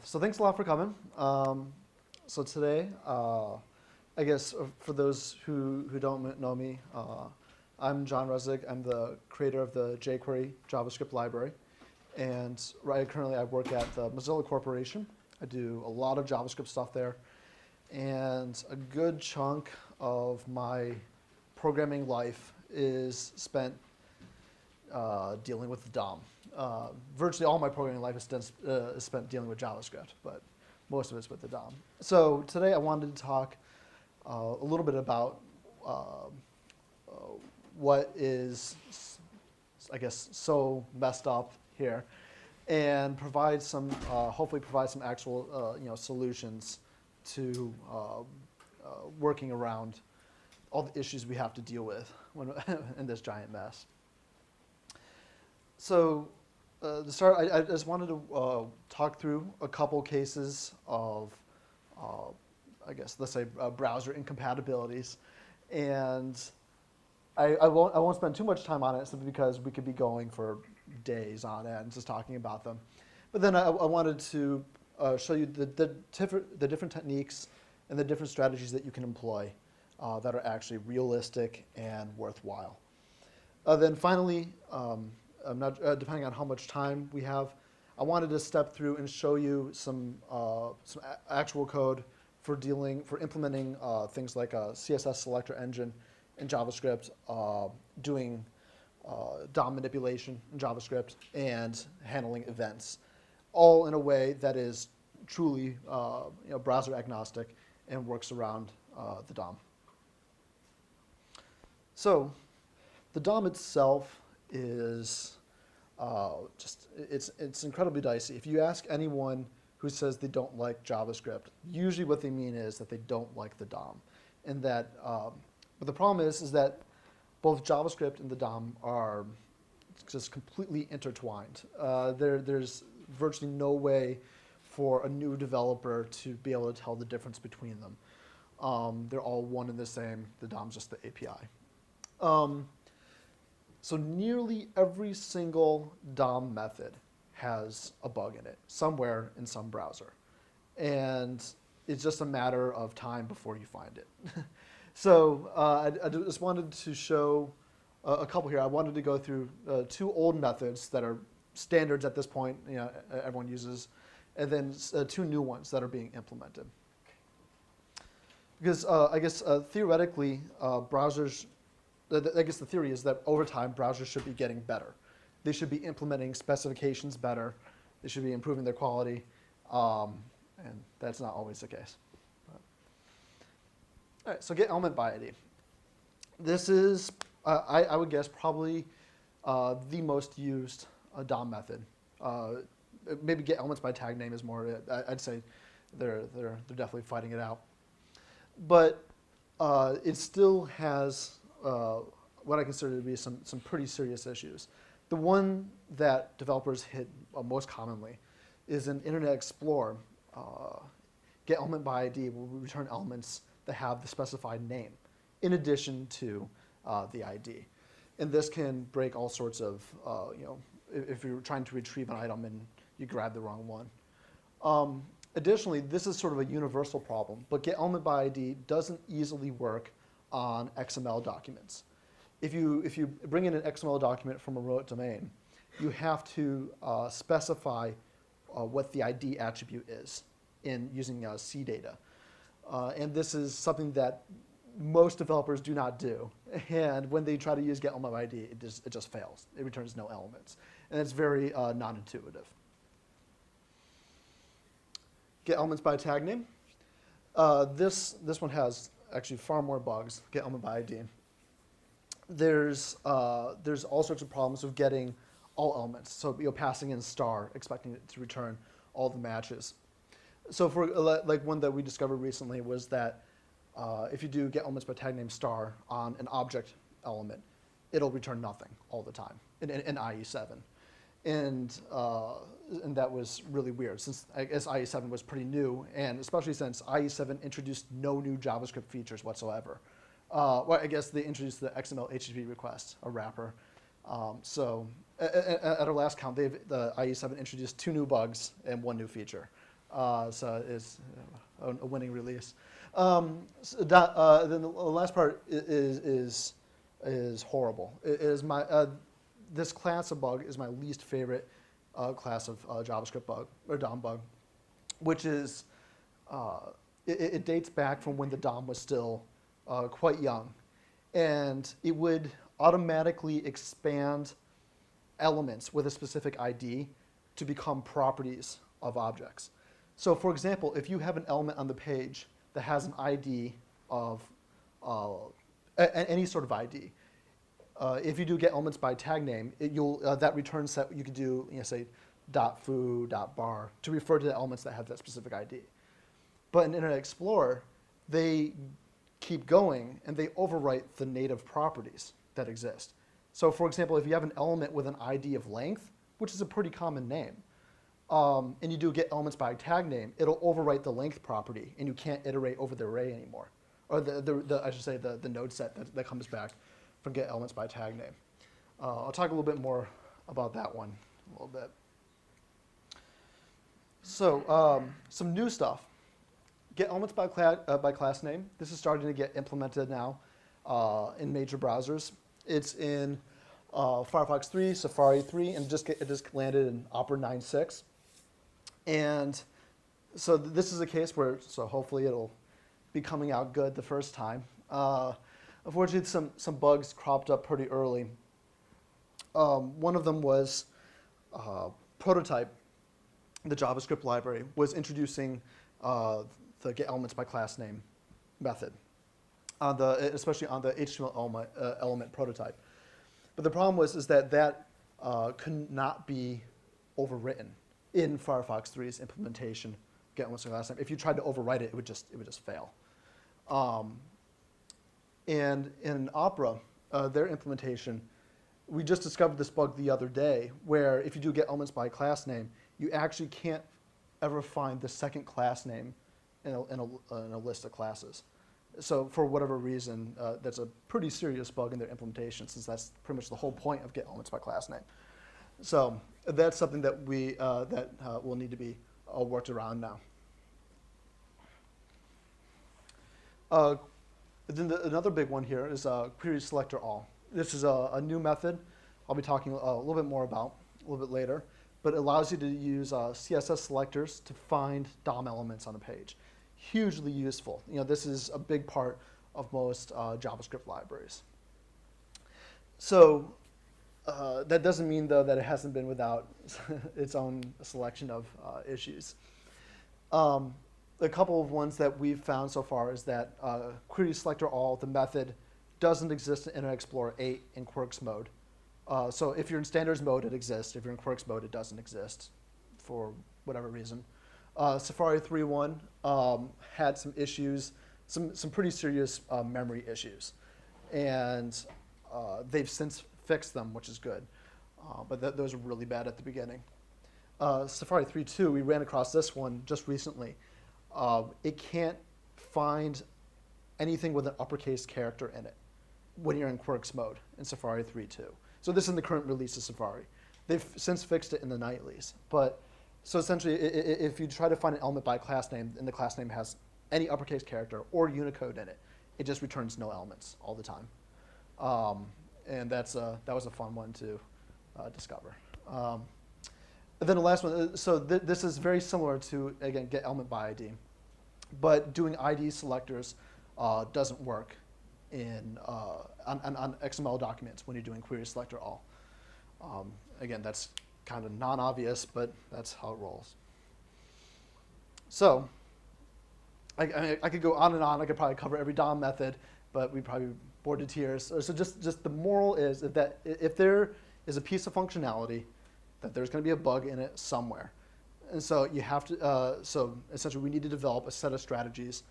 So thanks a lot for coming. So today, I guess for those who don't know me, I'm John Resig. I'm the creator of the jQuery JavaScript library. And currently I work at the Mozilla Corporation. I do a lot of JavaScript stuff there. And a good chunk of my programming life is spent dealing with the DOM. Virtually all my programming life is spent dealing with JavaScript, but most of it's with the DOM. So today I wanted to talk a little bit about what is, I guess, so messed up here, and provide some, hopefully provide some actual, solutions to working around all the issues we have to deal with when in this giant mess. So to start, I just wanted to talk through a couple cases of, I guess, let's say browser incompatibilities, and I won't spend too much time on it simply because we could be going for days on end just talking about them. But then I wanted to show you the different techniques and the different strategies that you can employ that are actually realistic and worthwhile. Then finally, depending on how much time we have, I wanted to step through and show you some actual code for implementing things like a CSS selector engine in JavaScript, doing DOM manipulation in JavaScript, and handling events, all in a way that is truly browser agnostic and works around the DOM. So the DOM itself is it's incredibly dicey. If you ask anyone who says they don't like JavaScript, usually what they mean is that they don't like the DOM, and that. But the problem is that both JavaScript and the DOM are just completely intertwined. There's virtually no way for a new developer to be able to tell the difference between them. They're all one and the same. The DOM's just the API. So nearly every single DOM method has a bug in it, somewhere in some browser. And it's just a matter of time before you find it. So I just wanted to show a couple here. I wanted to go through two old methods that are standards at this point, everyone uses, and then two new ones that are being implemented. Because I guess theoretically, browsers, I guess the theory is that over time, browsers should be getting better. They should be implementing specifications better. They should be improving their quality, and that's not always the case. All right, so get element by ID. This is, I would guess, probably the most used DOM method. Maybe get elements by tag name is more. I'd say they're definitely fighting it out. But it still has what I consider to be some pretty serious issues. The one that developers hit most commonly is in Internet Explorer. Get element by ID will return elements that have the specified name in addition to the ID. And this can break all sorts of, if you're trying to retrieve an item and you grab the wrong one. Additionally, this is sort of a universal problem, but get element by ID doesn't easily work on XML documents. If you bring in an XML document from a remote domain, you have to specify what the ID attribute is in using CData. And this is something that most developers do not do. And when they try to use get element by ID, it just fails. It returns no elements. And it's very non-intuitive. Get elements by tag name. This one has actually far more bugs, get element by ID. There's all sorts of problems with getting all elements. So passing in star, expecting it to return all the matches. So for like one that we discovered recently was that if you do get elements by tag name star on an object element, it'll return nothing all the time in IE7. And that was really weird since I guess IE7 was pretty new, and especially since IE7 introduced no new JavaScript features whatsoever. Well, I guess they introduced the XML HTTP request, a wrapper. So at our last count, the IE7 introduced 2 new bugs and 1 new feature. So it's a winning release. Then the last part is horrible. It is this class of bug is my least favorite class of JavaScript bug or DOM bug, which is it dates back from when the DOM was still quite young, and it would automatically expand elements with a specific ID to become properties of objects. So for example, if you have an element on the page that has an ID of any sort of ID, if you do get elements by tag name, that return set you could do say .foo, .bar to refer to the elements that have that specific ID. But in Internet Explorer, they keep going and they overwrite the native properties that exist. So for example, if you have an element with an ID of length, which is a pretty common name, and you do get elements by tag name, it'll overwrite the length property, and you can't iterate over the array anymore, or I should say the node set that comes back from get elements by tag name. I'll talk a little bit more about that one a little bit. So some new stuff. Get elements by class name. This is starting to get implemented now in major browsers. It's in Firefox 3, Safari 3, and it just landed in Opera 9.6. And so this is a case where, so hopefully it'll be coming out good the first time. Unfortunately, some bugs cropped up pretty early. One of them was Prototype, the JavaScript library, was introducing the get elements by class name method, especially on the HTML element prototype. But the problem was that could not be overwritten in Firefox 3's implementation. Get elements by class name. If you tried to overwrite it, it would just fail. And in Opera, their implementation, we just discovered this bug the other day, where if you do get elements by class name, you actually can't ever find the second class name in a list of classes. So for whatever reason, that's a pretty serious bug in their implementation, since that's pretty much the whole point of get elements by class name. So that's something that will need to be worked around now. Then another big one here is query selector all. This is a new method I'll be talking a little bit more about a little bit later, but it allows you to use CSS selectors to find DOM elements on a page. Hugely useful. This is a big part of most JavaScript libraries. So that doesn't mean, though, that it hasn't been without its own selection of issues. A couple of ones that we've found so far is that query selector all, the method, doesn't exist in Internet Explorer 8 in Quirks mode. So if you're in standards mode, it exists. If you're in Quirks mode, it doesn't exist for whatever reason. Safari 3.1 had some issues, some pretty serious memory issues. And they've since fixed them, which is good. But those were really bad at the beginning. Safari 3.2, we ran across this one just recently. It can't find anything with an uppercase character in it when you're in Quirks mode in Safari 3.2. So this is in the current release of Safari. They've since fixed it in the nightlies. But so essentially, if you try to find an element by class name and the class name has any uppercase character or Unicode in it, it just returns no elements all the time. And that was a fun one to discover. And then the last one, so this is very similar to, again, get element by ID. But doing ID selectors doesn't work on XML documents when you're doing query selector all. Again, that's kind of non-obvious, but that's how it rolls. So I could go on and on. I could probably cover every DOM method, but we'd probably bore to tears. So just the moral is that if there is a piece of functionality, that there's going to be a bug in it somewhere. And so you have to, so essentially we need to develop a set of strategies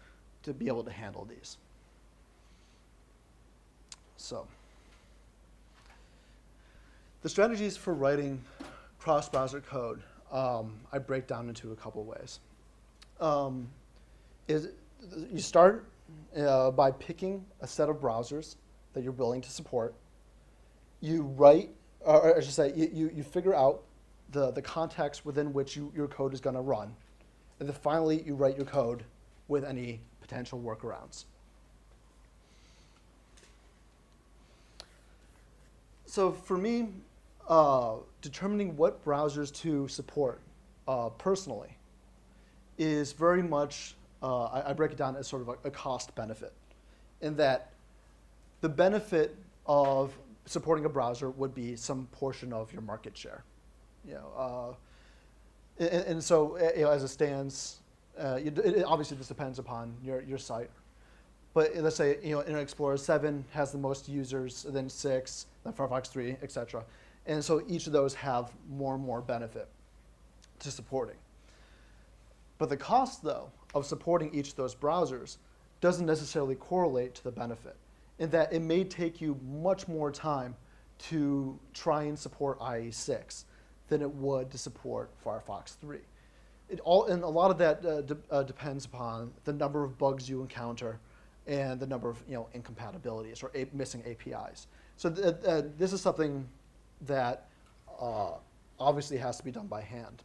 to be able to handle these. So the strategies for writing cross-browser code, I break down into a couple ways. You start by picking a set of browsers that you're willing to support. You write, or I should say, you figure out the context within which your code is going to run, and then finally you write your code with any potential workarounds. So for me, determining what browsers to support personally is very much, I break it down as sort of a cost benefit, in that the benefit of supporting a browser would be some portion of your market share. And so as it stands, obviously this depends upon your site. But let's say Internet Explorer 7 has the most users, then 6, then Firefox 3, etc. And so each of those have more and more benefit to supporting. But the cost, though, of supporting each of those browsers doesn't necessarily correlate to the benefit, in that it may take you much more time to try and support IE6 than it would to support Firefox 3. And a lot of that depends upon the number of bugs you encounter and the number of incompatibilities or missing APIs. So this is something that obviously has to be done by hand.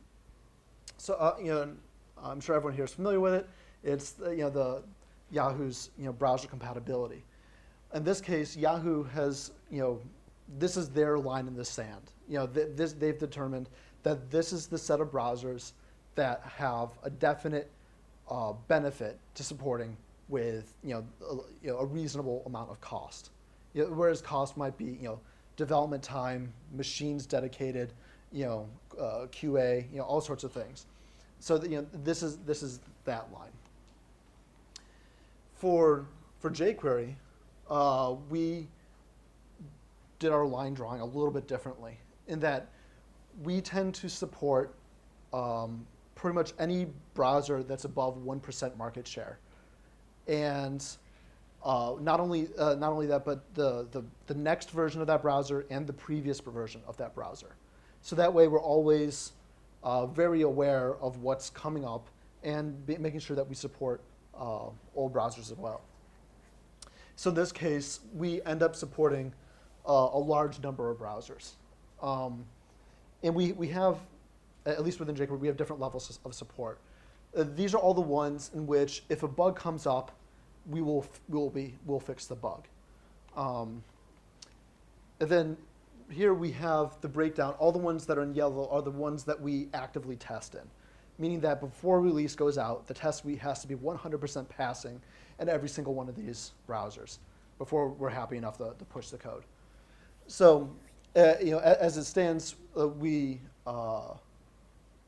So I'm sure everyone here is familiar with it. It's the Yahoo's browser compatibility. In this case, Yahoo has this is their line in the sand. They've determined that this is the set of browsers that have a definite benefit to supporting with a reasonable amount of cost. Whereas cost might be development time, machines dedicated, QA, all sorts of things. So this is that line. For jQuery, we did our line drawing a little bit differently, in that we tend to support pretty much any browser that's above 1% market share. And not only that, but the next version of that browser and the previous version of that browser. So that way we're always very aware of what's coming up and making sure that we support old browsers as well. So in this case, we end up supporting a large number of browsers. And we have, at least within jQuery, we have different levels of support. These are all the ones in which if a bug comes up, we'll fix the bug. And then here we have the breakdown. All the ones that are in yellow are the ones that we actively test in, meaning that before release goes out, the test suite has to be 100% passing in every single one of these browsers before we're happy enough to push the code. So, as it stands,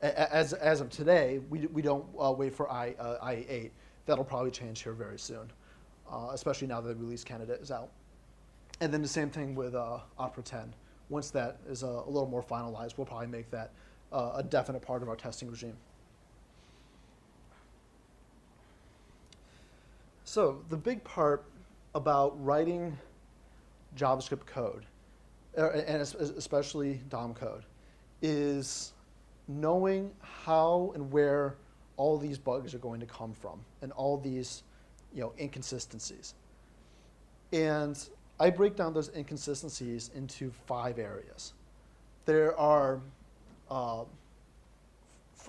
as of today, we don't wait for IE8. That'll probably change here very soon, especially now that the release candidate is out. And then the same thing with Opera 10. Once that is a little more finalized, we'll probably make that a definite part of our testing regime. So the big part about writing JavaScript code, and especially DOM code, is knowing how and where all these bugs are going to come from and all these inconsistencies. And I break down those inconsistencies into 5 areas. There are,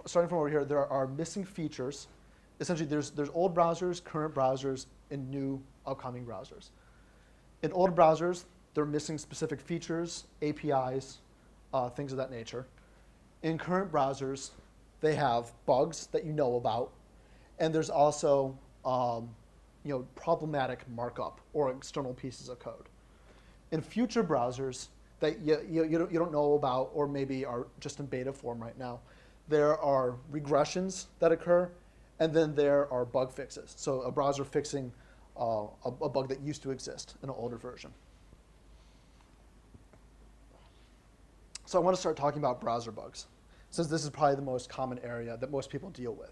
starting from over here, there are missing features. Essentially, there's old browsers, current browsers, and new upcoming browsers. In old browsers, they're missing specific features, APIs, things of that nature. In current browsers, they have bugs that you know about, and there's also problematic markup or external pieces of code. In future browsers that you don't know about or maybe are just in beta form right now, there are regressions that occur, and then there are bug fixes. So a browser fixing a bug that used to exist in an older version. So I want to start talking about browser bugs, since this is probably the most common area that most people deal with.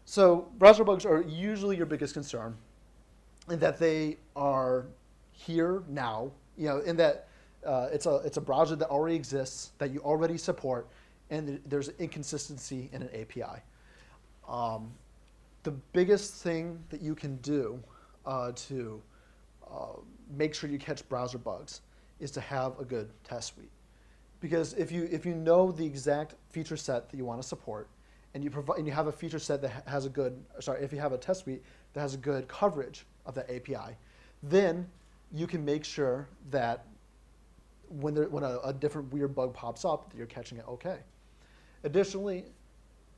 So browser bugs are usually your biggest concern, in that they are here now, in that it's a browser that already exists, that you already support, and there's an inconsistency in an API. The biggest thing that you can do to make sure you catch browser bugs is to have a good test suite. Because if you know the exact feature set that you want to support, and you have a feature set that has a good, sorry, if you have a test suite that has a good coverage of that API, then you can make sure that when a different weird bug pops up, that you're catching it okay. Additionally,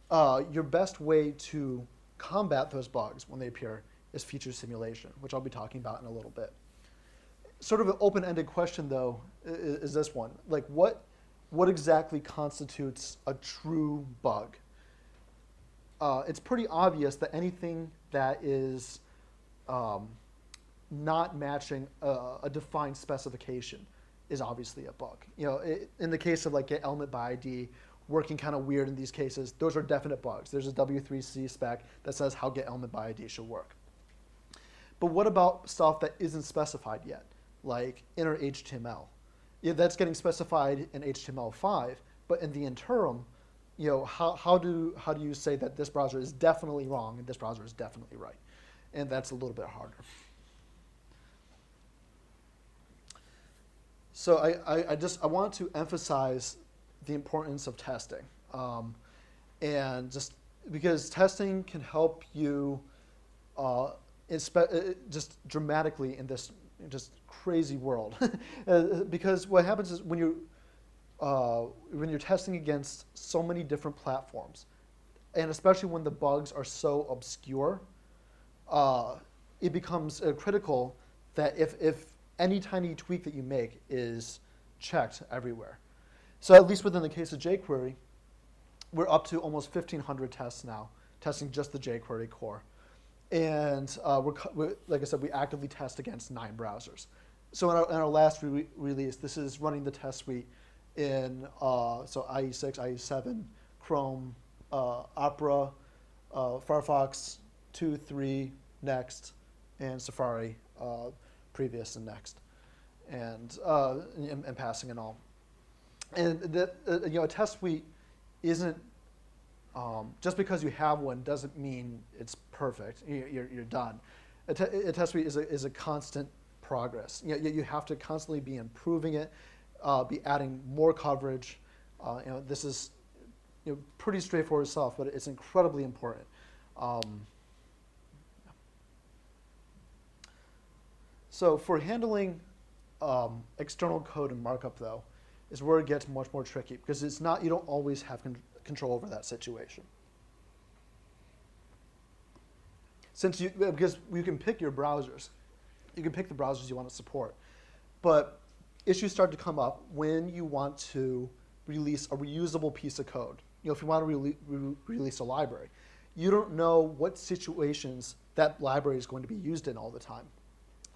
your best way to combat those bugs when they appear is feature simulation, which I'll be talking about in a little bit. Sort of an open-ended question, though, is this one. Like, what exactly constitutes a true bug? It's pretty obvious that anything that is not matching a defined specification is obviously a bug. In the case of like get element by ID, working kind of weird in these cases, those are definite bugs. There's a W3C spec that says how get element by ID should work. But what about stuff that isn't specified yet, like inner HTML? That's getting specified in HTML5, but in the interim, how do you say that this browser is definitely wrong and this browser is definitely right? And that's a little bit harder. So I want to emphasize the importance of testing, and just because testing can help you just dramatically in this just crazy world. Because what happens is when you're testing against so many different platforms, and especially when the bugs are so obscure, it becomes critical that if any tiny tweak that you make is checked everywhere. So at least within the case of jQuery, we're up to almost 1,500 tests now, testing just the jQuery core. And like I said, we actively test against 9 browsers. So in our last release, this is running the test suite in IE6, IE7, Chrome, Opera, Firefox 2, 3, Next, and Safari, previous and next, and passing and all. And a test suite isn't just because you have one doesn't mean it's perfect. You're done. A test suite is a constant progress. You have to constantly be improving it, be adding more coverage. This is pretty straightforward stuff, but it's incredibly important. So for handling external code and markup, though, is where it gets much more tricky because you don't always have control over that situation. Because you can pick your browsers. You can pick the browsers you want to support. But issues start to come up when you want to release a reusable piece of code. If you want to release a library, you don't know what situations that library is going to be used in all the time.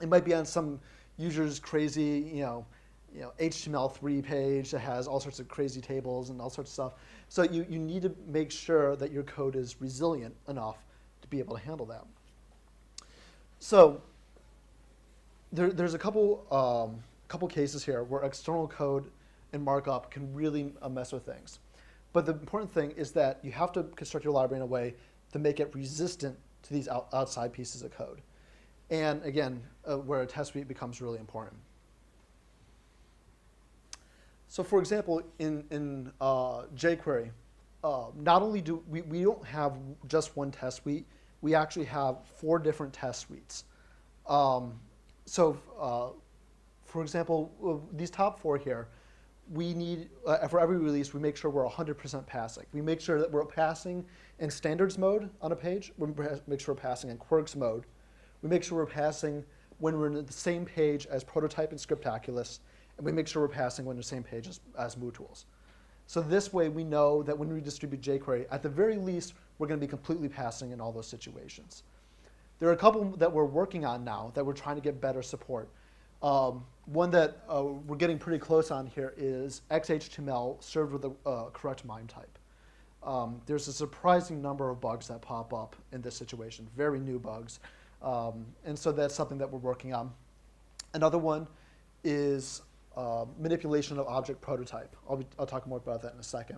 It might be on some user's crazy, HTML3 page that has all sorts of crazy tables and all sorts of stuff. So you need to make sure that your code is resilient enough to be able to handle that. So there's a couple cases here where external code and markup can really mess with things. But the important thing is that you have to construct your library in a way to make it resistant to these outside pieces of code. And again, where a test suite becomes really important. So for example, in jQuery, not only do we don't have just one test suite, we actually have 4 different test suites. For example, these top 4 here, we need, for every release, we make sure we're 100% passing. We make sure that we're passing in standards mode on a page. We make sure we're passing in quirks mode. We make sure we're passing when we're in the same page as prototype and Scriptaculous, and we make sure we're passing when we're in the same page as MooTools. So this way we know that when we distribute jQuery, at the very least, we're going to be completely passing in all those situations. There are a couple that we're working on now that we're trying to get better support. One that we're getting pretty close on here is XHTML served with a correct MIME type. There's a surprising number of bugs that pop up in this situation, very new bugs. And so that's something that we're working on. Another one is manipulation of object prototype. I'll talk more about that in a second.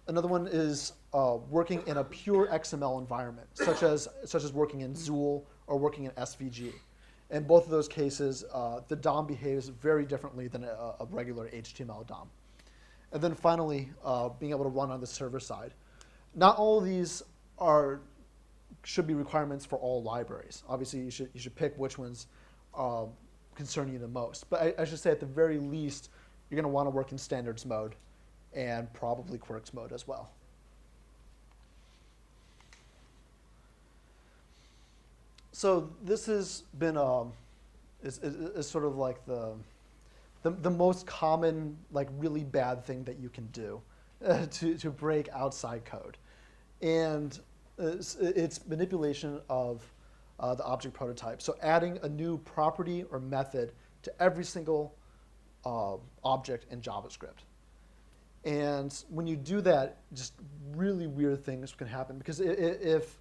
Another one is working in a pure XML environment, such as working in Zool or working in SVG. In both of those cases, the DOM behaves very differently than a regular HTML DOM. And then finally, being able to run on the server side. Not all of these should be requirements for all libraries. Obviously, you should pick which ones concern you the most. But I should say, at the very least, you're going to want to work in standards mode and probably quirks mode as well. So this has been is sort of like the most common, like, really bad thing that you can do to break outside code. And it's manipulation of the object prototype. So adding a new property or method to every single object in JavaScript. And when you do that, just really weird things can happen. Because if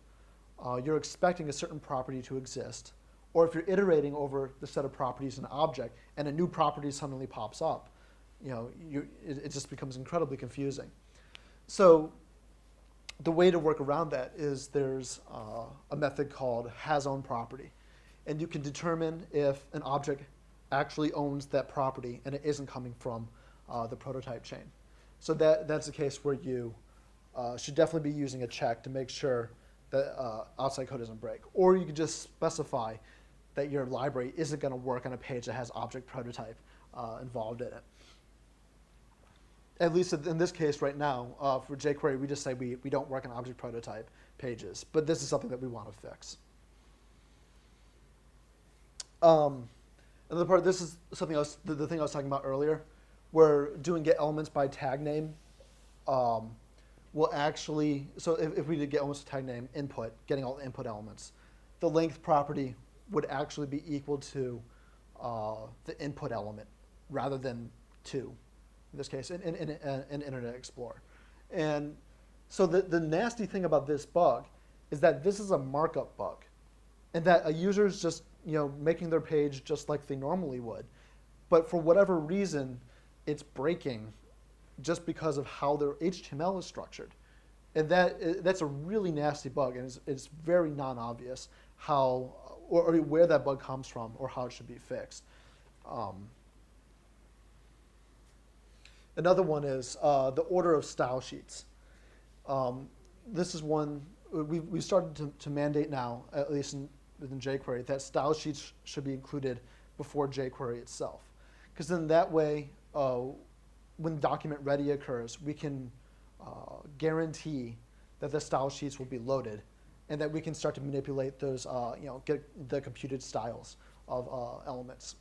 you're expecting a certain property to exist, or if you're iterating over the set of properties in an object and a new property suddenly pops up, it just becomes incredibly confusing. So the way to work around that is there's a method called hasOwnProperty. And you can determine if an object actually owns that property and it isn't coming from the prototype chain. So that's a case where you should definitely be using a check to make sure that outside code doesn't break. Or you could just specify that your library isn't going to work on a page that has object prototype involved in it. At least in this case right now, for jQuery, we just say we don't work on object prototype pages. But this is something that we want to fix. Another part, this is something else, the thing I was talking about earlier, where doing getElements by tag name will actually, so if we did getElements by tag name input, getting all the input elements, the length property would actually be equal to the input element rather than 2, in this case, in Internet Explorer. And so the nasty thing about this bug is that this is a markup bug, and that a user is just making their page just like they normally would. But for whatever reason, it's breaking just because of how their HTML is structured. And that's a really nasty bug, and it's very non-obvious how or where that bug comes from or how it should be fixed. Another one is the order of style sheets. This is one we've started to mandate now, at least within jQuery, that style sheets should be included before jQuery itself. Because then that way, when document ready occurs, we can guarantee that the style sheets will be loaded, and that we can start to manipulate those, get the computed styles of elements.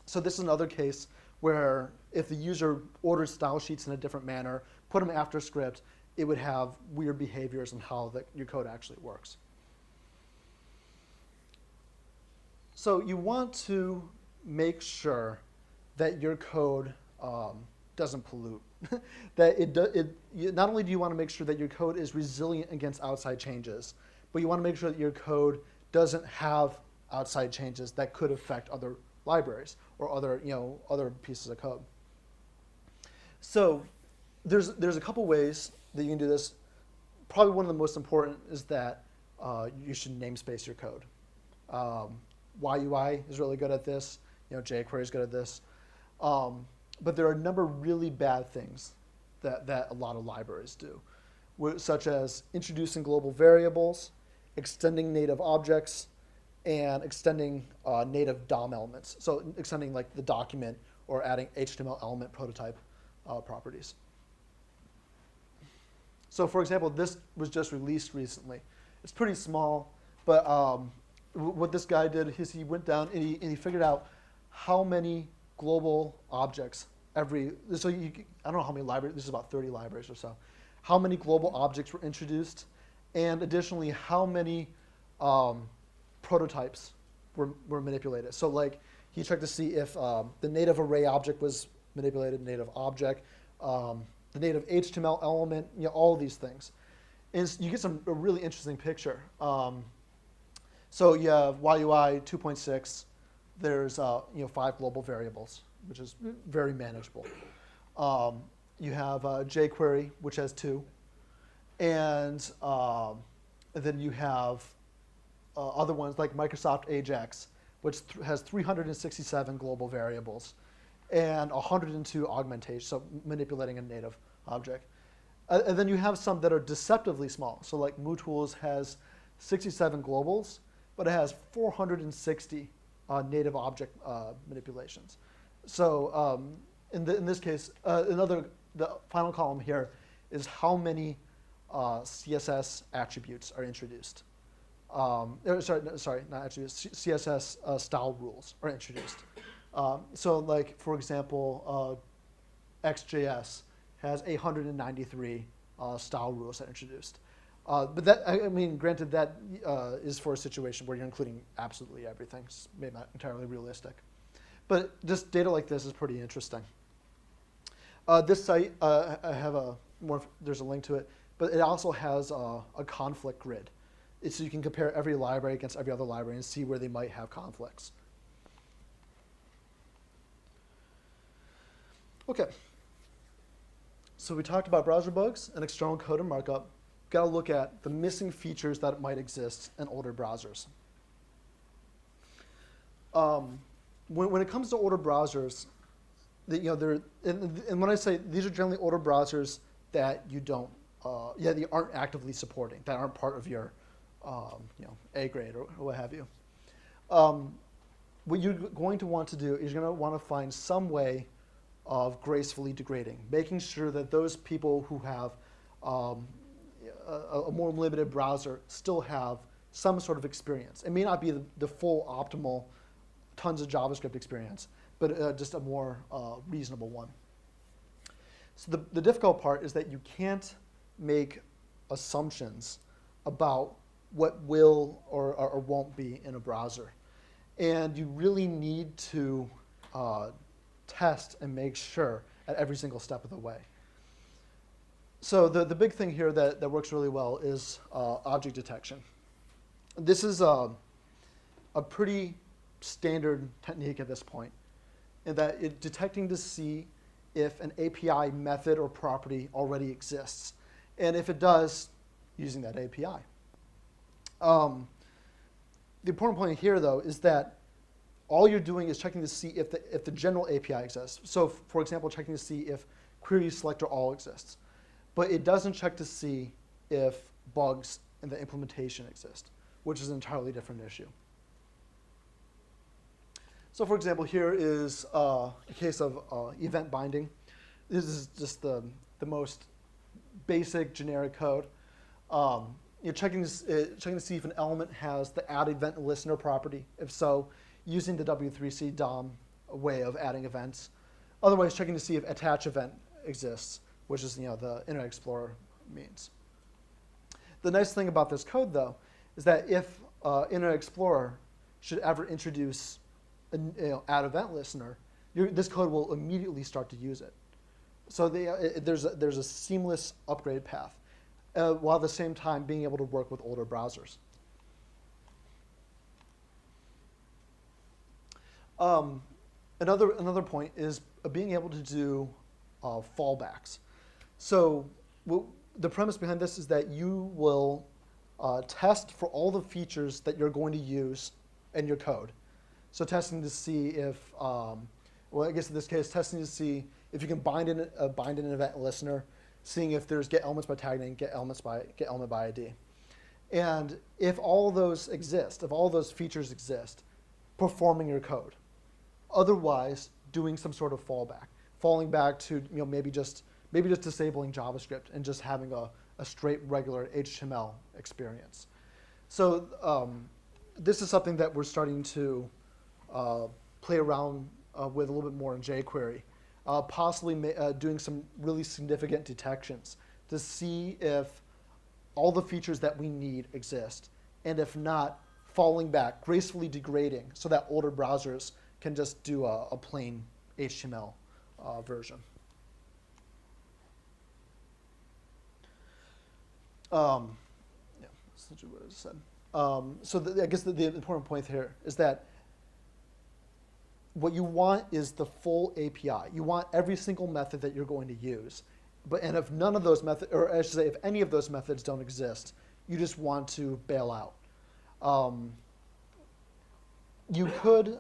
So this is another case where if the user orders style sheets in a different manner, put them after script, it would have weird behaviors in how your code actually works. So you want to make sure that your code doesn't pollute. That not only do you want to make sure that your code is resilient against outside changes, but you want to make sure that your code doesn't have outside changes that could affect other libraries or other pieces of code. So there's a couple ways that you can do this. Probably one of the most important is that you should namespace your code. YUI is really good at this. jQuery is good at this. But there are a number of really bad things that a lot of libraries do, such as introducing global variables, extending native objects, and extending native DOM elements. So extending like the document or adding HTML element prototype properties. So for example, this was just released recently. It's pretty small, but what this guy did is he went down and he figured out how many global objects I don't know how many libraries, this is about 30 libraries or so, how many global objects were introduced, and additionally how many prototypes were manipulated. So like he checked to see if the native array object was manipulated, native object, the native HTML element, all of these things. And you get a really interesting picture. So you have YUI 2.6. There's 5 global variables, which is very manageable. You have jQuery, which has 2, and then you have other ones like Microsoft Ajax, which has 367 global variables and 102 augmentations, so manipulating a native object. And then you have some that are deceptively small. So like MooTools has 67 globals, but it has 460 native object manipulations. So in this case, the final column here is how many CSS attributes are introduced. Sorry, not attributes, CSS style rules are introduced. So like, for example, XJS has 193 style rules that are introduced. But that, I mean, granted, that is for a situation where you're including absolutely everything. It's maybe not entirely realistic. But just data like this is pretty interesting. This site, I have there's a link to it, but it also has a conflict grid. So you can compare every library against every other library and see where they might have conflicts. Okay. So we talked about browser bugs and external code and markup. Got to look at the missing features that might exist in older browsers. When it comes to older browsers, and when I say these are generally older browsers that you aren't actively supporting, that aren't part of your A grade or what have you. What you're going to want to do is you're going to want to find some way of gracefully degrading, making sure that those people who have a more limited browser still have some sort of experience. It may not be the full optimal tons of JavaScript experience, but just a more reasonable one. So the difficult part is that you can't make assumptions about what will or won't be in a browser. And you really need to test and make sure at every single step of the way. So the big thing here that works really well is object detection. This is a pretty standard technique at this point, in that it's detecting to see if an API method or property already exists. And if it does, using that API. The important point here, though, is that all you're doing is checking to see if the general API exists. So, for example, checking to see if query selector all exists. But it doesn't check to see if bugs in the implementation exist, which is an entirely different issue. So, for example, here is a case of event binding. This is just the most basic generic code. You're checking to see if an element has the add event listener property. If so, using the W3C DOM way of adding events. Otherwise, checking to see if attach event exists, which is the Internet Explorer means. The nice thing about this code, though, is that if Internet Explorer should ever introduce an add event listener, this code will immediately start to use it. So there's a seamless upgrade path, while at the same time being able to work with older browsers. Another point is being able to do fallbacks. So the premise behind this is that you will test for all the features that you're going to use in your code. So testing to see if, well, I guess in this case, testing to see if you can bind in an event listener, seeing if there's get elements by tag name, get element by ID. And if all those exist, if all those features exist, performing your code. Otherwise, doing some sort of fallback, falling back to maybe just disabling JavaScript and just having a straight regular HTML experience. So this is something that we're starting to play around with a little bit more in jQuery, possibly doing some really significant detections to see if all the features that we need exist, and if not, falling back, gracefully degrading so that older browsers can just do a plain HTML version. Yeah, essentially what I just said. So I guess the important point here is that what you want is the full API. You want every single method that you're going to use. And if none of those methods, or I should say, if any of those methods don't exist, you just want to bail out. you could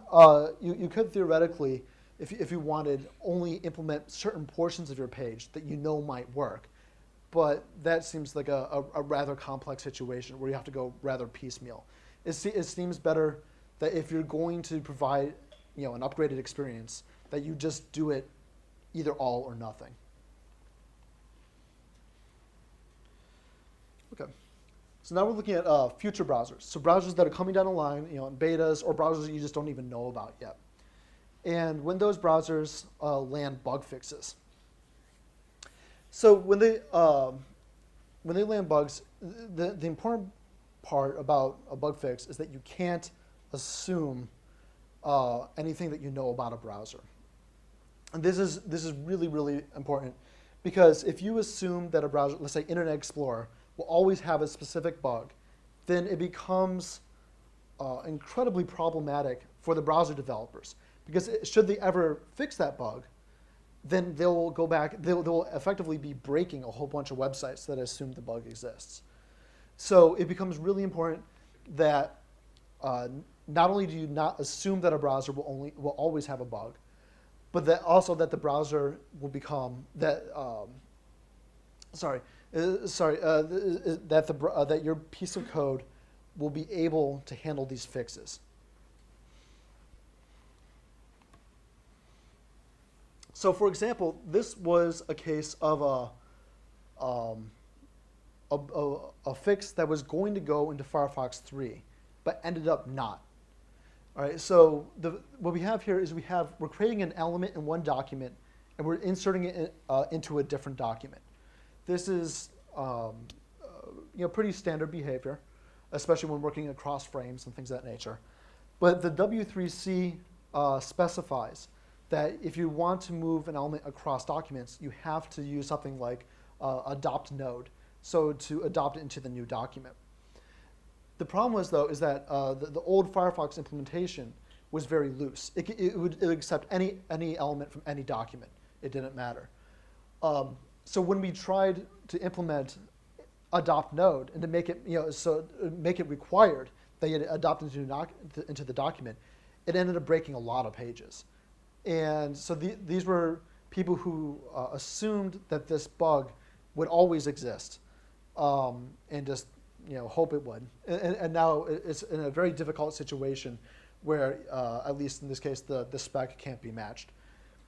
theoretically, if you wanted, only implement certain portions of your page that you know might work, but that seems like a rather complex situation where you have to go rather piecemeal. It seems better that if you're going to provide an upgraded experience, that you just do it either all or nothing. Okay. So now we're looking at future browsers. So browsers that are coming down the line, in betas, or browsers that you just don't even know about yet. And when those browsers land bug fixes. So when they land bugs, the important part about a bug fix is that you can't assume anything that you know about a browser. And this is really, really important, because if you assume that a browser, let's say Internet Explorer, will always have a specific bug, then it becomes incredibly problematic for the browser developers. Because should they ever fix that bug, then they'll go back, they'll effectively be breaking a whole bunch of websites that assume the bug exists. So it becomes really important that not only do you not assume that a browser will always have a bug, but that also that the browser will become that that your piece of code will be able to handle these fixes. So, for example, this was a case of a fix that was going to go into Firefox 3, but ended up not. All right, so what we have here is we're creating an element in one document, and we're inserting it into a different document. This is pretty standard behavior, especially when working across frames and things of that nature. But the W3C specifies that if you want to move an element across documents, you have to use something like adopt node, so to adopt it into the new document. The problem was, though, is that the old Firefox implementation was very loose. It would accept any element from any document. It didn't matter. So when we tried to implement adopt node and to make it, make it required that you adopt into the document, it ended up breaking a lot of pages. And so these were people who assumed that this bug would always exist, and just hope it would. And now it's in a very difficult situation where, at least in this case, the spec can't be matched.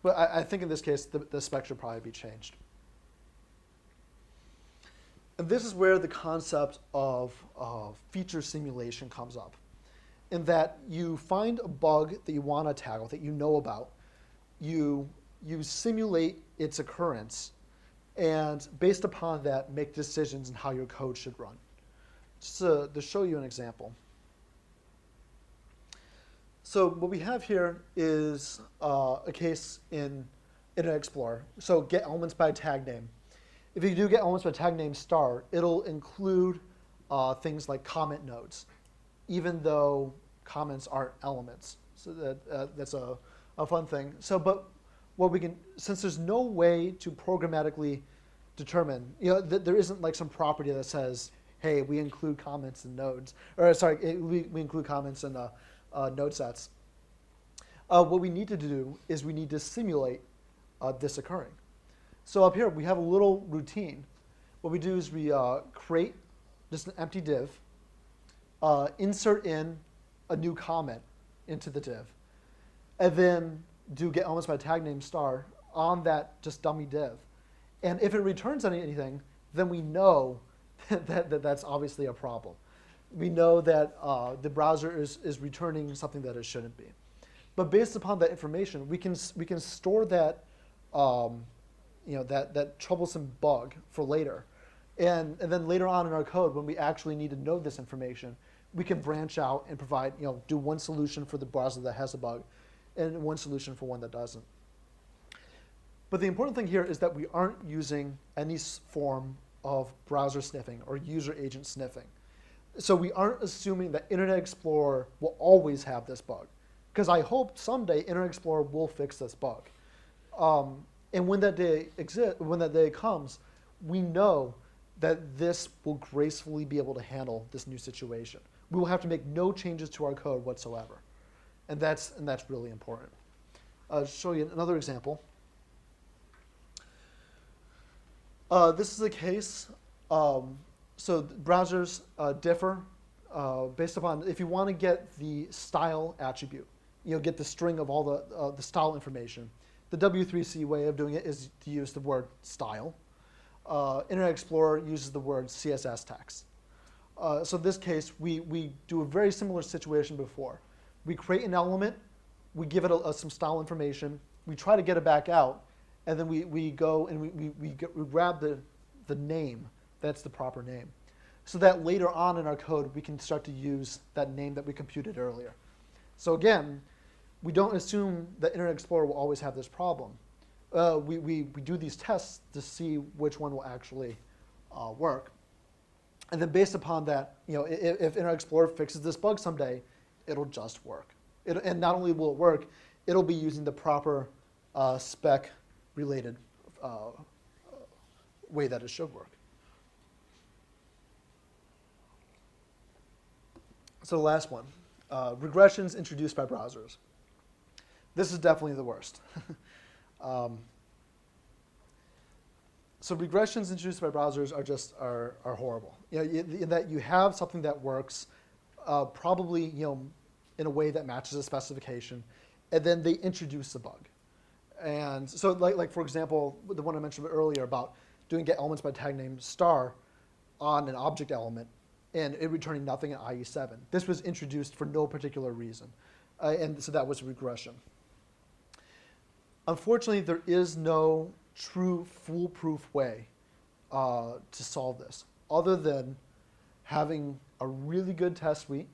But I think in this case, the spec should probably be changed. And this is where the concept of feature simulation comes up, in that you find a bug that you want to tackle, that you know about, you simulate its occurrence, and based upon that, make decisions on how your code should run. Just to show you an example. So what we have here is a case in Internet Explorer. So get elements by tag name. If you do get elements by tag name star, it'll include things like comment nodes, even though comments aren't elements. So that's a fun thing. So, but what we can, since there's no way to programmatically determine, there isn't like some property that says, hey, we include comments in nodes, or sorry, we include comments in node sets. What we need to do is we need to simulate this occurring. So up here, we have a little routine. What we do is we create just an empty div, insert in a new comment into the div, and then do get elements by tag name star on that just dummy div. And if it returns anything, then we know that's obviously a problem. We know that the browser is returning something that it shouldn't be. But based upon that information, we can store that that troublesome bug for later, and then later on in our code, when we actually need to know this information, we can branch out and provide do one solution for the browser that has a bug, and one solution for one that doesn't. But the important thing here is that we aren't using any form of browser sniffing or user agent sniffing. So we aren't assuming that Internet Explorer will always have this bug, because I hope someday Internet Explorer will fix this bug. And when that day comes, we know that this will gracefully be able to handle this new situation. We will have to make no changes to our code whatsoever. And that's really important. I'll show you another example. This is a case. So browsers differ based upon if you want to get the style attribute, get the string of all the style information. The W3C way of doing it is to use the word style. Internet Explorer uses the word CSS text. So in this case, we do a very similar situation before. We create an element, we give it some style information, we try to get it back out, and then we go and we grab the name that's the proper name. So that later on in our code, we can start to use that name that we computed earlier. So again, we don't assume that Internet Explorer will always have this problem. We do these tests to see which one will actually work. And then based upon that, if Internet Explorer fixes this bug someday, it'll just work. And not only will it work, it'll be using the proper spec-related way that it should work. So the last one, regressions introduced by browsers. This is definitely the worst. So regressions introduced by browsers are horrible. In that you have something that works probably in a way that matches a specification, and then they introduce a bug. And so like for example, the one I mentioned earlier about doing get elements by tag name star on an object element and it returning nothing in IE7. This was introduced for no particular reason. And so that was a regression. Unfortunately, there is no true foolproof way to solve this other than having a really good test suite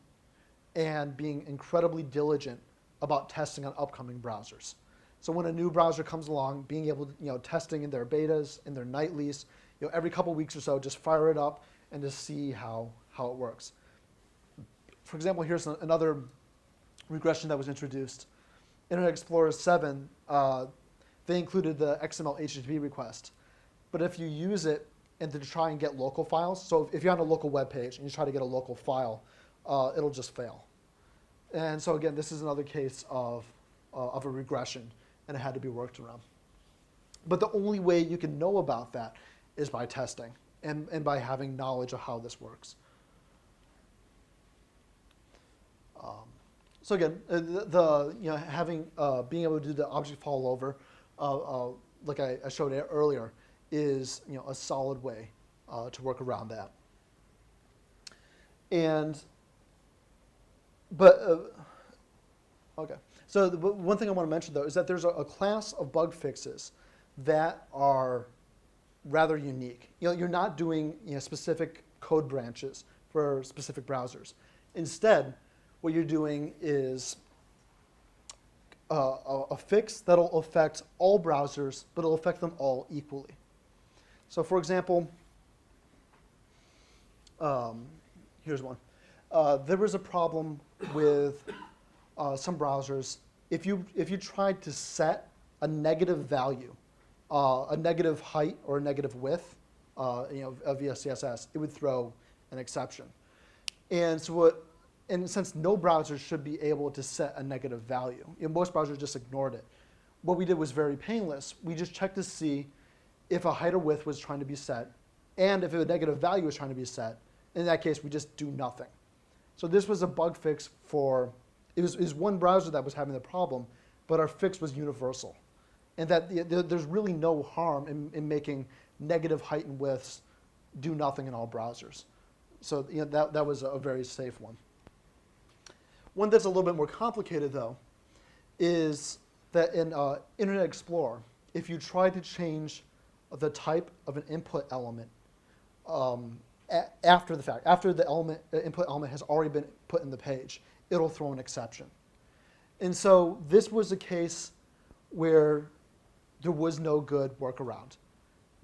and being incredibly diligent about testing on upcoming browsers. So when a new browser comes along, being able to, testing in their betas, in their nightlies, every couple weeks or so, just fire it up and just see how it works. For example, here's another regression that was introduced. Internet Explorer 7, they included the XML HTTP request. But if you use it and to try and get local files, so if you're on a local web page and you try to get a local file, it'll just fail. And so again, this is another case of a regression, and it had to be worked around. But the only way you can know about that is by testing and by having knowledge of how this works. So again, being able to do the object follow over, like I showed earlier, is a solid way to work around that. Okay. So one thing I want to mention though is that there's a class of bug fixes that are rather unique. You're not doing specific code branches for specific browsers. Instead, what you're doing is a fix that'll affect all browsers, but it'll affect them all equally. So for example, here's one. There was a problem with some browsers. If you tried to set a negative value, a negative height or a negative width, via CSS, it would throw an exception. And so since no browser should be able to set a negative value, most browsers just ignored it. What we did was very painless. We just checked to see if a height or width was trying to be set, and if a negative value was trying to be set. In that case, we just do nothing. So this was a bug fix for, it was one browser that was having the problem, but our fix was universal. And that there's really no harm in making negative height and widths do nothing in all browsers. So that was a very safe one. One that's a little bit more complicated, though, is that in Internet Explorer, if you try to change the type of an input element after the fact, after the input element has already been put in the page, it'll throw an exception. And so this was a case where there was no good workaround.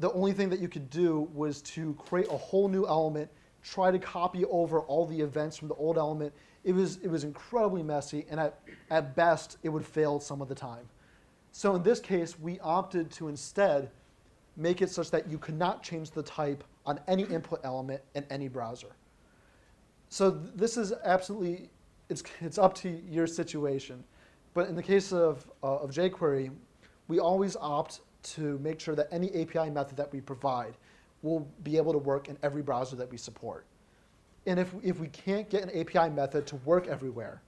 The only thing that you could do was to create a whole new element, try to copy over all the events from the old element. It was incredibly messy, and at best, it would fail some of the time. So in this case, we opted to instead make it such that you could not change the type on any input element in any browser. So this is absolutely it's up to your situation. But in the case of jQuery, we always opt to make sure that any API method that we provide will be able to work in every browser that we support. And if we can't get an API method to work everywhere,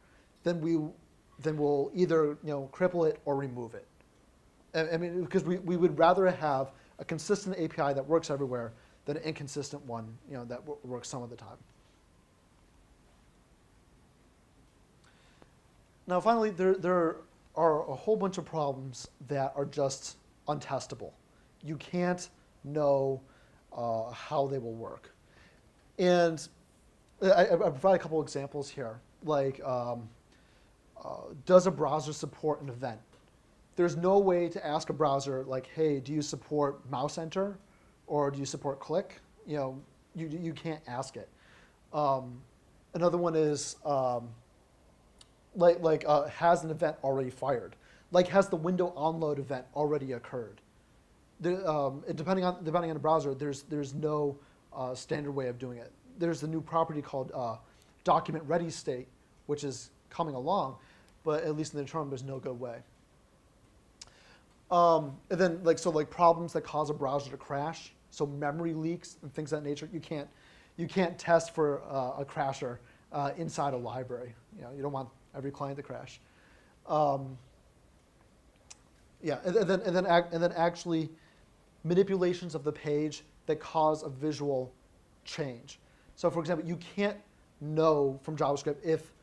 then we'll either cripple it or remove it. I mean, because we would rather have a consistent API that works everywhere than an inconsistent one that works some of the time. Now, finally, there are a whole bunch of problems that are just untestable. You can't know how they will work. And I provide a couple examples here, like does a browser support an event? There's no way to ask a browser like, hey, do you support mouse enter or do you support click? You can't ask it. Another one is has an event already fired? Like, has the window onload event already occurred? Depending on the browser, there's no standard way of doing it. There's a new property called document ready state, which is coming along, but at least in the term, there's no good way. And then problems that cause a browser to crash, so memory leaks and things of that nature. You can't test for a crasher inside a library. You don't want every client to crash. Yeah, and then actually manipulations of the page that cause a visual change. So, for example, you can't know from JavaScript if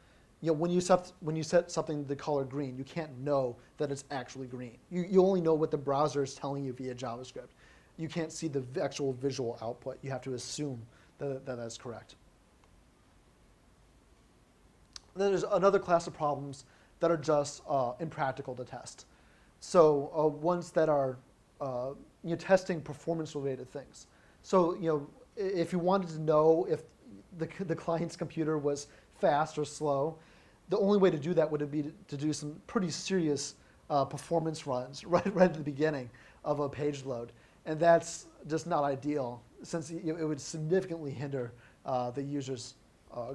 when you set something the color green, you can't know that it's actually green. You only know what the browser is telling you via JavaScript. You can't see the actual visual output. You have to assume that that's correct. Then there's another class of problems that are just impractical to test. So ones that are testing performance-related things. So if you wanted to know if the client's computer was fast or slow, the only way to do that would be to do some pretty serious performance runs right at the beginning of a page load, and that's just not ideal since it would significantly hinder the user's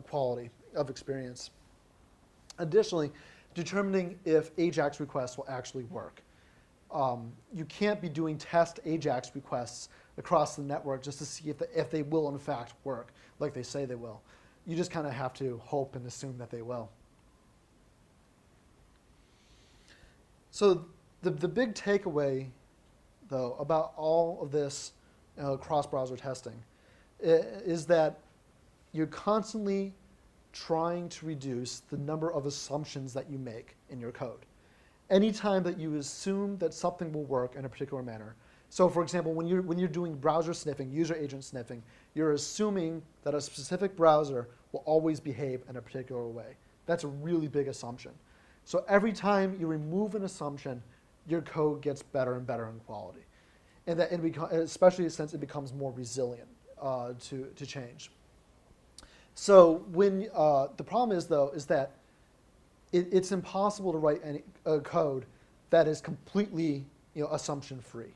quality of experience. Additionally, determining if AJAX requests will actually work. You can't be doing test AJAX requests across the network just to see if they will in fact work like they say they will. You just kind of have to hope and assume that they will. So the big takeaway, though, about all of this cross-browser testing is that you're constantly trying to reduce the number of assumptions that you make in your code. Anytime that you assume that something will work in a particular manner. So, for example, when you're doing browser sniffing, user agent sniffing, you're assuming that a specific browser will always behave in a particular way. That's a really big assumption. So every time you remove an assumption, your code gets better and better in quality, and especially since it becomes more resilient to change. So when the problem is, though, is that it's impossible to write a code that is completely assumption free.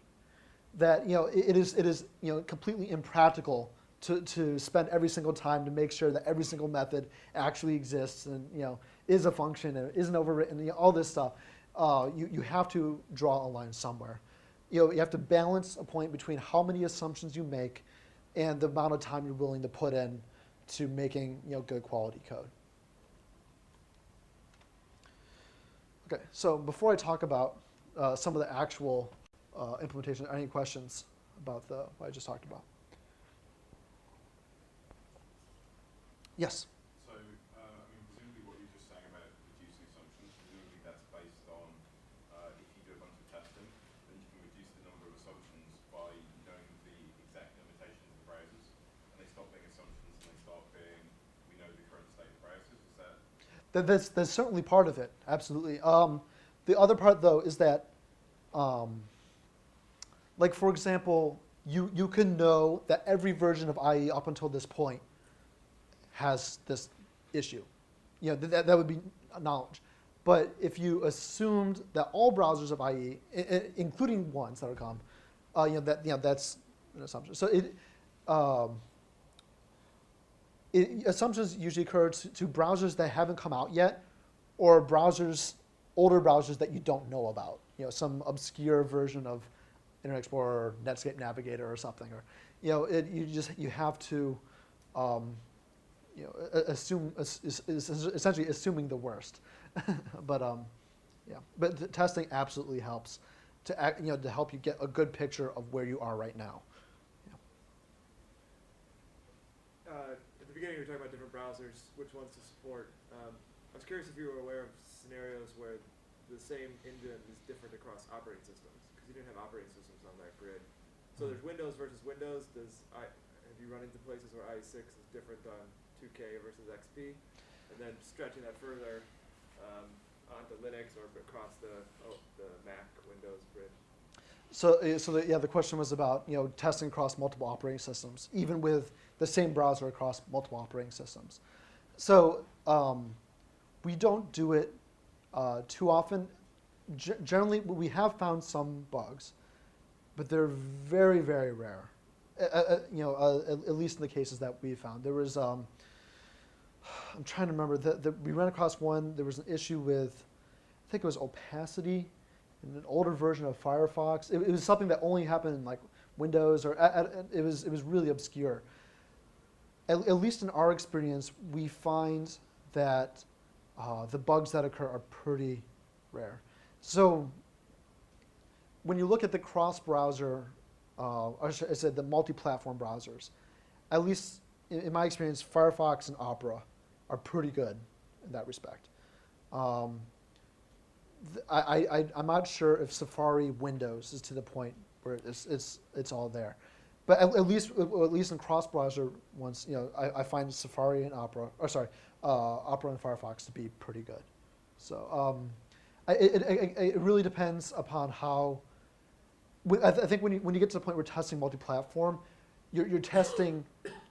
That it is completely impractical to spend every single time to make sure that every single method actually exists and is a function and isn't overwritten. All this stuff. You have to draw a line somewhere. You have to balance a point between how many assumptions you make and the amount of time you're willing to put in to making good quality code. Okay, so before I talk about some of the actual implementation, any questions about what I just talked about? Yes? So, presumably what you're just saying about reducing assumptions, presumably that's based on if you do a bunch of testing, then you can reduce the number of assumptions by knowing the exact limitations of the browsers, and they stop being assumptions and they start being, we know the current state of browsers. Is that? That's certainly part of it, absolutely. The other part, though, is that, like, for example, you can know that every version of IE up until this point has this issue. That would be knowledge. But if you assumed that all browsers of IE, including ones that are come, that's an assumption. So assumptions usually occur to browsers that haven't come out yet, or older browsers that you don't know about. Some obscure version of Internet Explorer, or Netscape Navigator, or something. Or, you have to, assume essentially assuming the worst. But but testing absolutely helps to help you get a good picture of where you are right now. At the beginning, we were talking about different browsers, which ones to support. I was curious if you were aware of scenarios where the same engine is different across operating systems, because you didn't have operating systems on that grid. So there's Windows versus Windows. Have you run into places where IE6 is different on 2K versus XP? And then stretching that further onto Linux or across the Mac Windows grid. The question was about testing across multiple operating systems, even with the same browser across multiple operating systems. So we don't do it too often. Generally, we have found some bugs, but they're very, very rare. At least in the cases that we found. There was, I'm trying to remember, we ran across one. There was an issue with, I think it was opacity in an older version of Firefox. It was something that only happened in like Windows, or it was really obscure. At least in our experience, we find that the bugs that occur are pretty rare. So when you look at the cross-browser, or I said the multi-platform browsers, at least in my experience, Firefox and Opera are pretty good in that respect. I'm not sure if Safari Windows is to the point where it's all there, but at least in cross-browser ones, I find Safari and Opera and Firefox to be pretty good. So it really depends upon how. I think when you get to the point where testing multi-platform, you're testing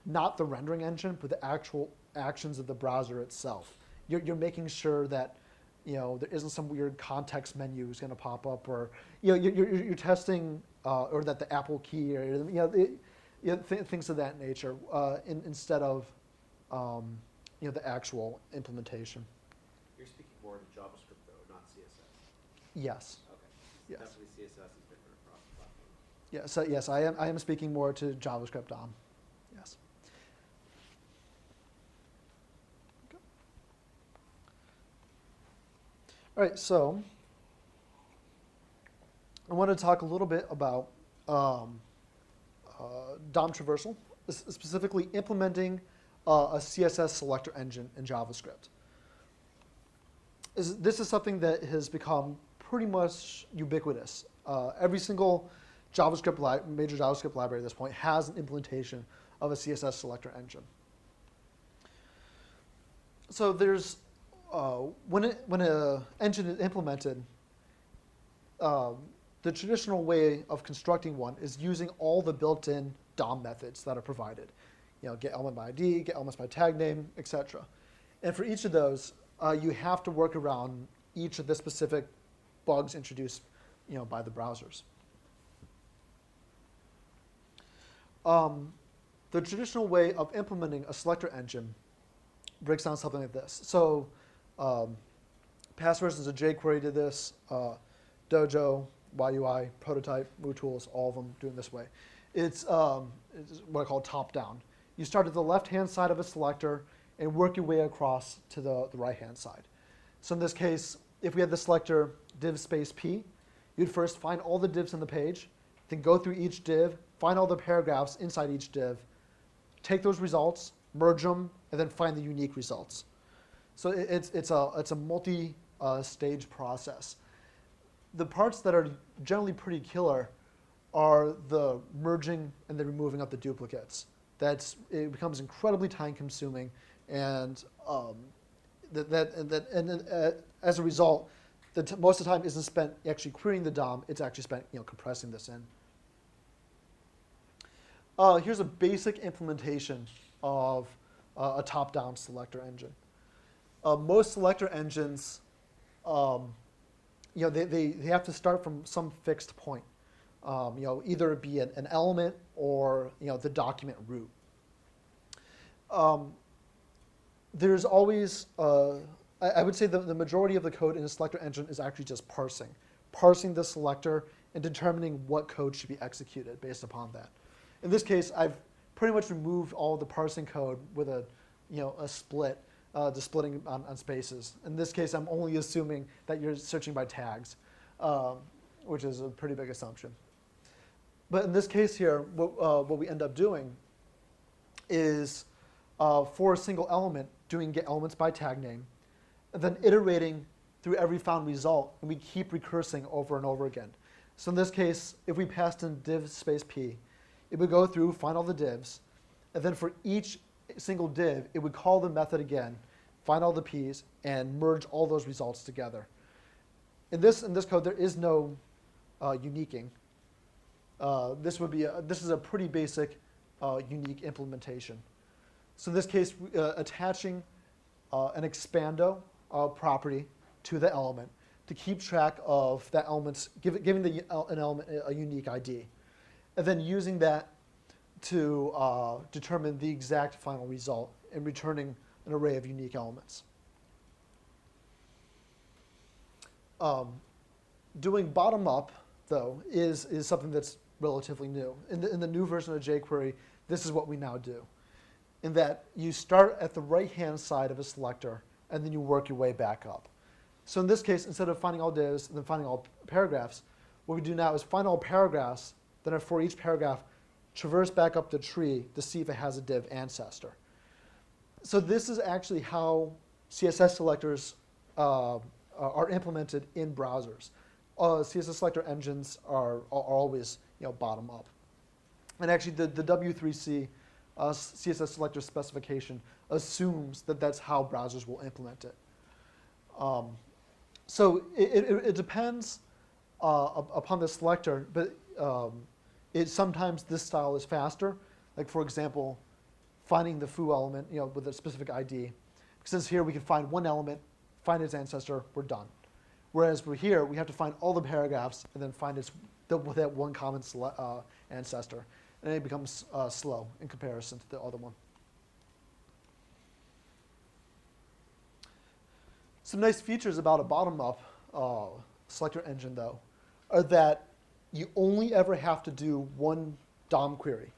not the rendering engine, but the actual actions of the browser itself. You're making sure that there isn't some weird context menu is going to pop up, or you're testing or that the Apple key, or things of that nature, instead of the actual implementation. You're speaking more to JavaScript though, not CSS. Yes. Okay. Yes. Definitely CSS is different across the platform. Yeah. So yes, I am speaking more to JavaScript DOM. Yes. Okay. All right. So I want to talk a little bit about DOM traversal, specifically implementing a CSS selector engine in JavaScript. This is something that has become pretty much ubiquitous. Every single major JavaScript library at this point has an implementation of a CSS selector engine. So there's when an engine is implemented, the traditional way of constructing one is using all the built-in DOM methods that are provided. Get element by ID, get elements by tag name, etc. And for each of those, you have to work around each of the specific bugs introduced, by the browsers. The traditional way of implementing a selector engine breaks down something like this. So, past versions of jQuery did this. Dojo, YUI, Prototype, MooTools, all of them doing this way. It's what I call top-down. You start at the left-hand side of a selector and work your way across to the right-hand side. So in this case, if we had the selector div space p, you'd first find all the divs on the page, then go through each div, find all the paragraphs inside each div, take those results, merge them, and then find the unique results. So it's a multi-stage process. The parts that are generally pretty killer are the merging and the removing of the duplicates. It becomes incredibly time-consuming, and as a result, most of the time isn't spent actually querying the DOM. It's actually spent compressing this in. Here's a basic implementation of a top-down selector engine. Most selector engines, they have to start from some fixed point. Either it be an element or the document root. there's always, I would say the majority of the code in a selector engine is actually just parsing the selector and determining what code should be executed based upon that. In this case, I've pretty much removed all the parsing code with a split, the splitting on spaces. In this case, I'm only assuming that you're searching by tags, which is a pretty big assumption. But in this case here, what we end up doing is for a single element, doing get elements by tag name, and then iterating through every found result, and we keep recursing over and over again. So in this case, if we passed in div space p, it would go through, find all the divs, and then for each single div, it would call the method again, find all the p's, and merge all those results together. In this code, there is no uniquing. This is a pretty basic unique implementation. So in this case, attaching an expando property to the element to keep track of that element's, giving an element a unique ID, and then using that to determine the exact final result and returning an array of unique elements. Doing bottom up, though, is something that's relatively new. In the new version of jQuery, this is what we now do. In that you start at the right-hand side of a selector, and then you work your way back up. So in this case, instead of finding all divs and then finding all paragraphs, what we do now is find all paragraphs, then for each paragraph, traverse back up the tree to see if it has a div ancestor. So this is actually how CSS selectors are implemented in browsers. CSS selector engines are always bottom up. And actually the W3C CSS selector specification assumes that that's how browsers will implement it. So it depends upon the selector, but sometimes this style is faster. Like for example, finding the foo element with a specific ID. Since here we can find one element, find its ancestor, we're done. Whereas for here, we have to find all the paragraphs and then find that one common ancestor. And it becomes slow in comparison to the other one. Some nice features about a bottom-up selector engine, though, are that you only ever have to do one DOM query.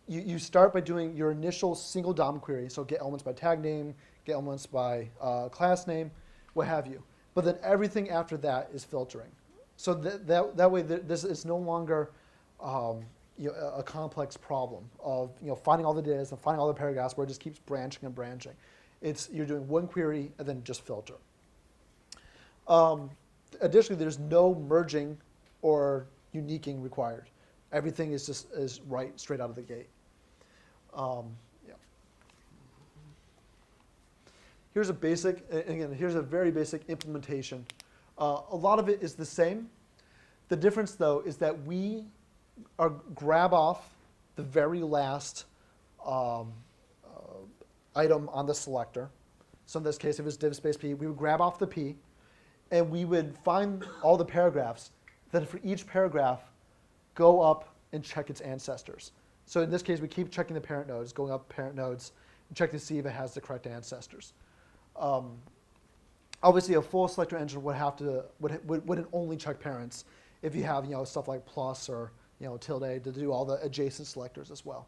You start by doing your initial single DOM query, so get elements by tag name, get elements by class name, what have you. But then everything after that is filtering. So that way, this is no longer a complex problem of finding all the divs and finding all the paragraphs where it just keeps branching and branching. You're doing one query and then just filter. Additionally, there's no merging or uniquing required. Everything is right straight out of the gate. Here's a very basic implementation. A lot of it is the same. The difference, though, is that we grab off the very last item on the selector. So in this case, if it's div space p, we would grab off the p, and we would find all the paragraphs. Then for each paragraph, go up and check its ancestors. So in this case, we keep checking the parent nodes, going up parent nodes, and check to see if it has the correct ancestors. Obviously, a full selector engine wouldn't only check parents if you have stuff like plus or tilde to do all the adjacent selectors as well.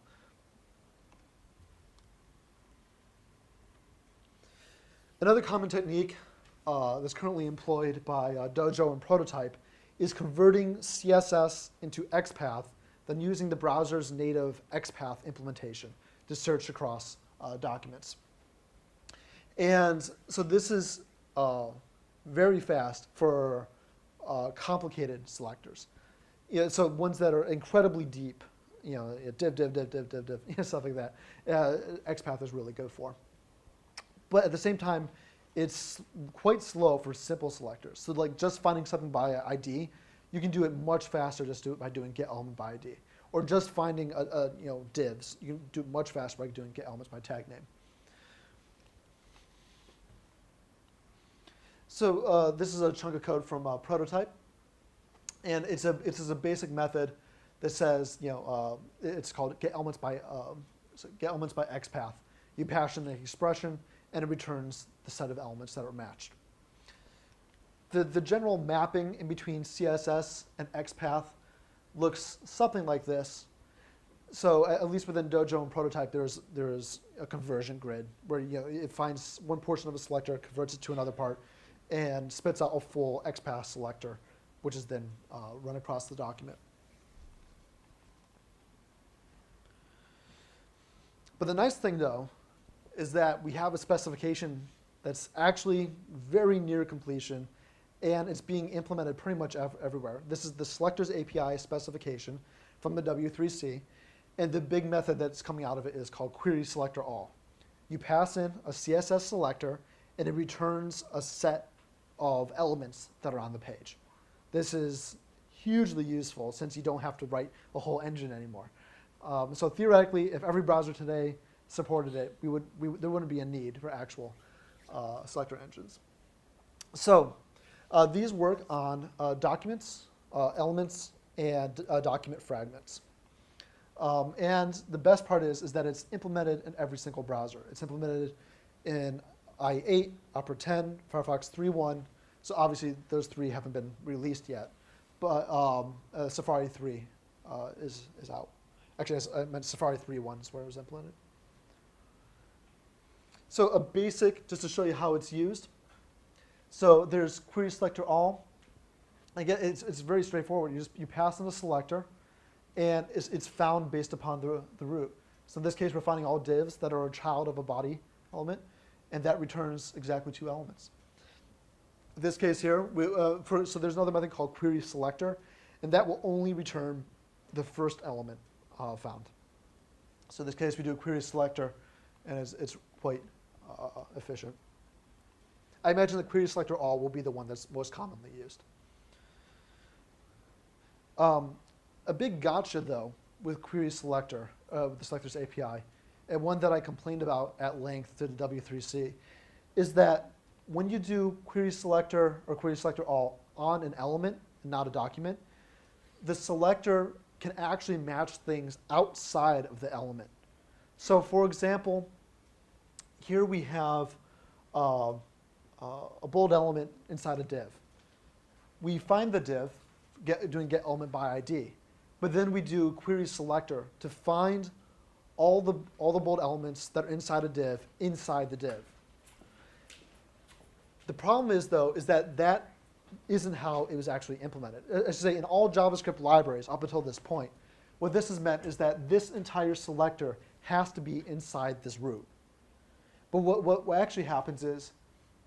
Another common technique that's currently employed by Dojo and Prototype is converting CSS into XPath, then using the browser's native XPath implementation to search across documents. And so this is very fast for complicated selectors. So ones that are incredibly deep, div, stuff like that, XPath is really good for. But at the same time, it's quite slow for simple selectors. So like just finding something by ID, you can do it much faster just by doing get element by ID. Or just finding divs, you can do it much faster by doing get elements by tag name. So this is a chunk of code from Prototype, and it's a basic method that says it's called get elements by XPath. You pass in the expression, and it returns the set of elements that are matched. The general mapping in between CSS and XPath looks something like this. So at least within Dojo and Prototype, there's a conversion grid where it finds one portion of a selector, converts it to another part, and spits out a full XPath selector, which is then run across the document. But the nice thing, though, is that we have a specification that's actually very near completion, and it's being implemented pretty much everywhere. This is the selectors API specification from the W3C, and the big method that's coming out of it is called query selector all. You pass in a CSS selector, and it returns a set of elements that are on the page. This is hugely useful since you don't have to write a whole engine anymore. So theoretically, if every browser today supported it, there wouldn't be a need for actual selector engines. So these work on documents, elements, and document fragments. And the best part is that it's implemented in every single browser. It's implemented in IE8, Opera 10, Firefox 3.1. So obviously those three haven't been released yet, but Safari 3 is out. Actually, I meant Safari 3.1 is where it was implemented. So a basic, just to show you how it's used. So there's query selector all. Again, it's very straightforward. You pass in a selector, and it's found based upon the root. So in this case, we're finding all divs that are a child of a body element, and that returns exactly 2 elements. In this case here, so there's another method called query selector, and that will only return the first element found. So in this case, we do a query selector, and it's quite efficient. I imagine the query selector all will be the one that's most commonly used. A big gotcha, though, with query selector, with the selectors API, and one that I complained about at length to the W3C, is that when you do query selector or query selector all on an element, not a document, the selector can actually match things outside of the element. So for example, here we have a bold element inside a div. We find the div, doing get element by ID, but then we do query selector to find all the bold elements that are inside a div inside the div. The problem is, though, is that isn't how it was actually implemented. I should say in all JavaScript libraries up until this point, what this has meant is that this entire selector has to be inside this root. But what actually happens is,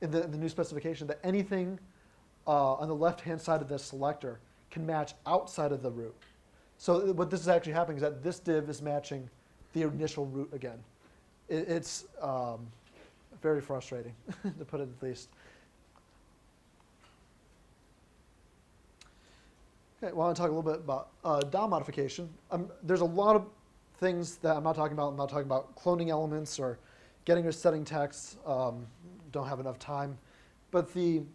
in the new specification, that anything on the left-hand side of this selector can match outside of the root. So what this is actually happening is that this div is matching the initial root again. It's very frustrating, to put it at least. Okay, well, I want to talk a little bit about DOM modification. There's a lot of things that I'm not talking about. I'm not talking about cloning elements or getting or setting text. Don't have enough time. But one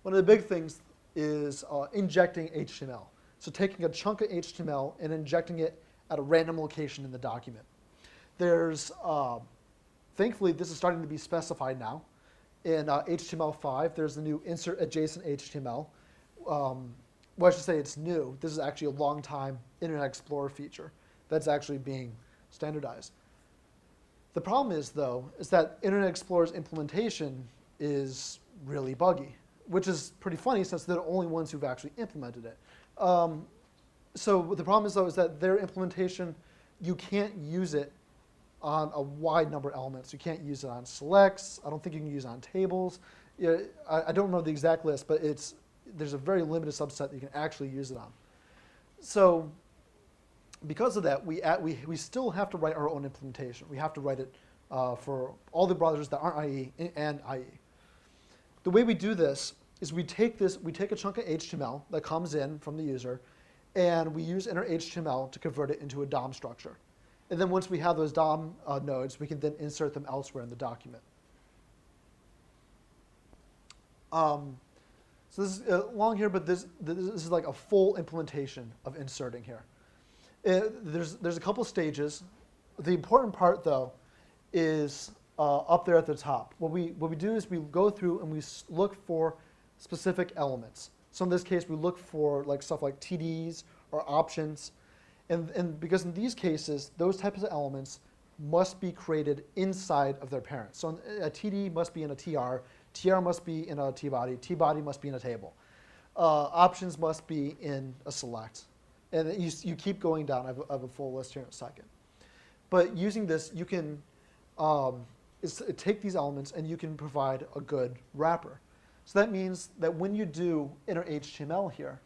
of the big things is injecting HTML. So taking a chunk of HTML and injecting it at a random location in the document. There's, thankfully, this is starting to be specified now. In HTML5, there's the new insert adjacent HTML. Well, I should say it's new. This is actually a long time Internet Explorer feature that's actually being standardized. The problem is, though, is that Internet Explorer's implementation is really buggy, which is pretty funny since they're the only ones who've actually implemented it. So the problem is, though, is that their implementation, you can't use it on a wide number of elements. You can't use it on selects. I don't think you can use it on tables. I don't remember the exact list, but there's a very limited subset that you can actually use it on. So because of that, we still have to write our own implementation. We have to write it for all the browsers that aren't IE and IE. The way we do this is we take a chunk of HTML that comes in from the user, and we use inner HTML to convert it into a DOM structure. And then once we have those DOM nodes, we can then insert them elsewhere in the document. So this is long here, but this is like a full implementation of inserting here. There's a couple stages. The important part, though, is up there at the top. What we do is we go through and we look for specific elements. So in this case, we look for like stuff like TDs or options. And because in these cases, those types of elements must be created inside of their parents. So a TD must be in a TR, TR must be in a T-body, T-body must be in a table. Options must be in a select. And you keep going down. I have a full list here in a second. But using this, you can take these elements and you can provide a good wrapper. So that means that when you do inner HTML here,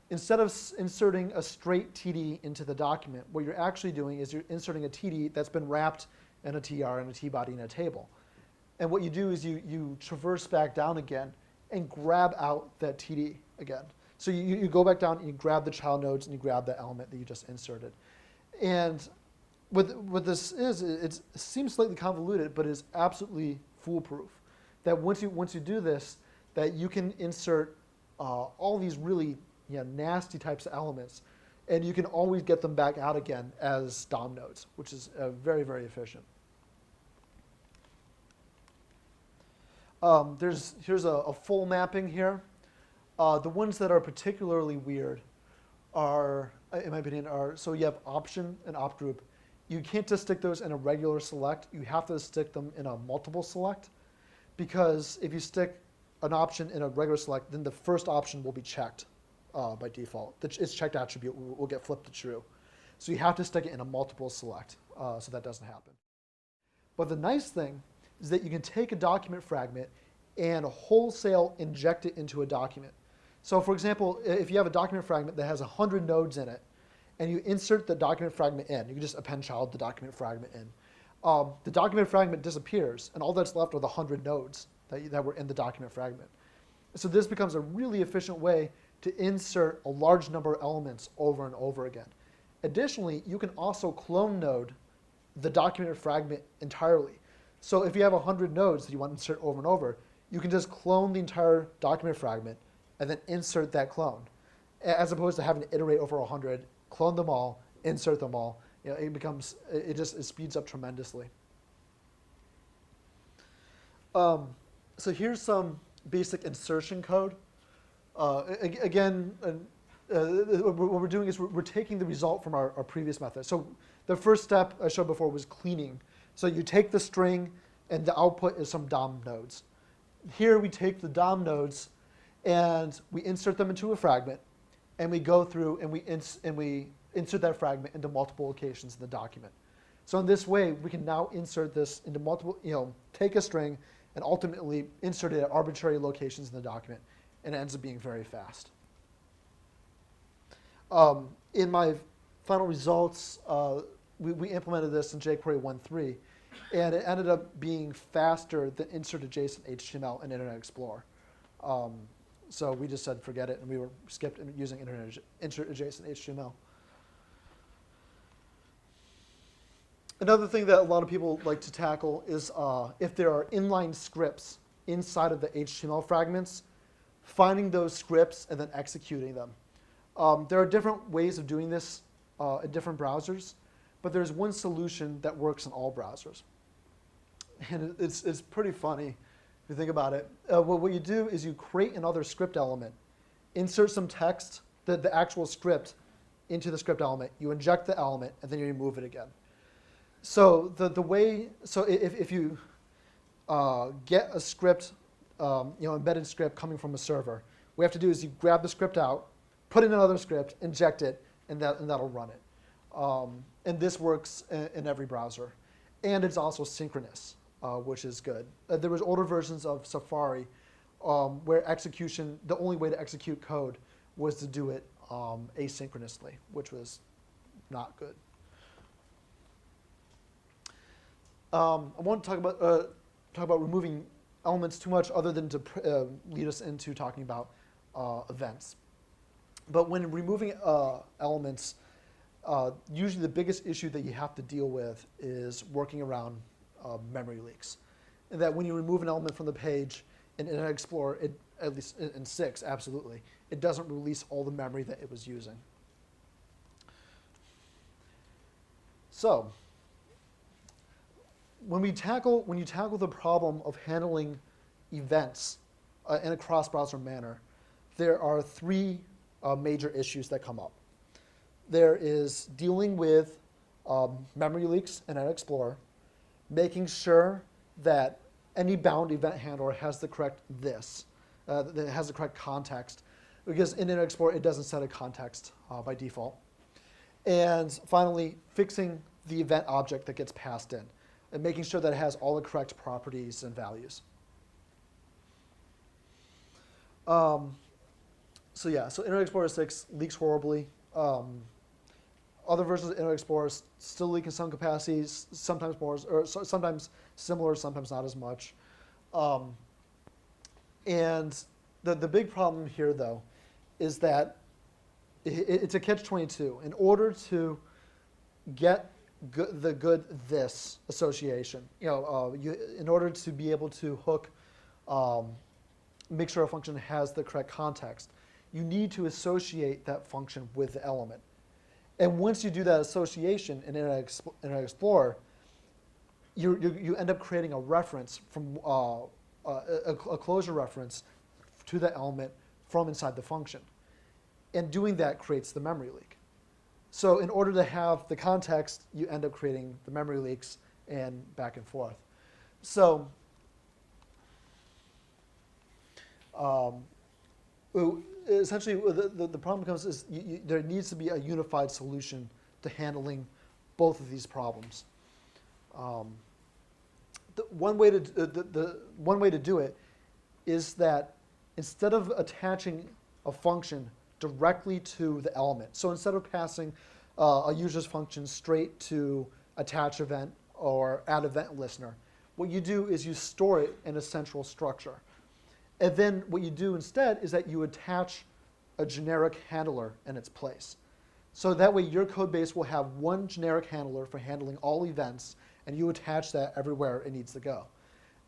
instead of inserting a straight TD into the document, what you're actually doing is you're inserting a TD that's been wrapped in a TR and a T-body in a table. And what you do is you traverse back down again and grab out that TD again. So you go back down and you grab the child nodes and you grab the element that you just inserted. And what this is, it seems slightly convoluted, but it's absolutely foolproof. That once you do this, that you can insert all these really nasty types of elements, and you can always get them back out again as DOM nodes, which is very, very efficient. Here's a full mapping here. The ones that are particularly weird are, in my opinion, so you have option and op group. You can't just stick those in a regular select. You have to stick them in a multiple select, because if you stick an option in a regular select, then the first option will be checked by default. Its checked attribute will get flipped to true. So you have to stick it in a multiple select so that doesn't happen. But the nice thing is that you can take a document fragment and wholesale inject it into a document. So for example, if you have a document fragment that has 100 nodes in it, and you insert the document fragment in, you can just append child the document fragment in. The document fragment disappears, and all that's left are the 100 nodes that were in the document fragment. So this becomes a really efficient way to insert a large number of elements over and over again. Additionally, you can also clone node the document fragment entirely. So if you have 100 nodes that you want to insert over and over, you can just clone the entire document fragment and then insert that clone, as opposed to having to iterate over 100, clone them all, insert them all. It speeds up tremendously. So here's some basic insertion code. Again, what we're doing is we're taking the result from our previous method. So the first step I showed before was cleaning. So you take the string, and the output is some DOM nodes. Here we take the DOM nodes, and we insert them into a fragment, and we go through and we insert that fragment into multiple locations in the document. So in this way, we can now insert this into multiple, take a string and ultimately insert it at arbitrary locations in the document, and it ends up being very fast. In my final results, we implemented this in jQuery 1.3, and it ended up being faster than insert adjacent HTML in Internet Explorer. So we just said forget it, and we were skipped using insert adjacent HTML. Another thing that a lot of people like to tackle is if there are inline scripts inside of the HTML fragments, finding those scripts and then executing them. There are different ways of doing this in different browsers, but there's one solution that works in all browsers. And it's pretty funny if you think about it. What you do is you create another script element, insert some text, the actual script, into the script element. You inject the element, and then you remove it again. So if you get a script, embedded script coming from a server, what you have to do is you grab the script out, put in another script, inject it, and that'll run it. And this works in every browser. And it's also synchronous, which is good. There was older versions of Safari where the only way to execute code was to do it asynchronously, which was not good. I won't talk about removing elements too much, other than to lead us into talking about events. But when removing elements, usually the biggest issue that you have to deal with is working around memory leaks. And that when you remove an element from the page in Internet Explorer, at least in 6, absolutely, it doesn't release all the memory that it was using. So when you tackle the problem of handling events in a cross-browser manner, there are three major issues that come up. There is dealing with memory leaks in Internet Explorer, making sure that any bound event handler has the correct that it has the correct context, because in Internet Explorer it doesn't set a context by default. And finally, fixing the event object that gets passed in, and making sure that it has all the correct properties and values. So Internet Explorer 6 leaks horribly. Other versions of Internet Explorer still leak in some capacities, sometimes more, or sometimes similar, sometimes not as much. And the big problem here, though, is that it's a catch-22. In order to get the good this association, in order to be able to hook, make sure a function has the correct context, you need to associate that function with the element. And once you do that association in Internet Explorer, you end up creating a reference from a closure reference to the element from inside the function. And doing that creates the memory leak. So in order to have the context, you end up creating the memory leaks and back and forth. So essentially, the problem becomes is there needs to be a unified solution to handling both of these problems. One way to do it is that instead of attaching a function directly to the element, so instead of passing a user's function straight to attach event or add event listener, what you do is you store it in a central structure. And then what you do instead is that you attach a generic handler in its place. So that way your code base will have one generic handler for handling all events, and you attach that everywhere it needs to go.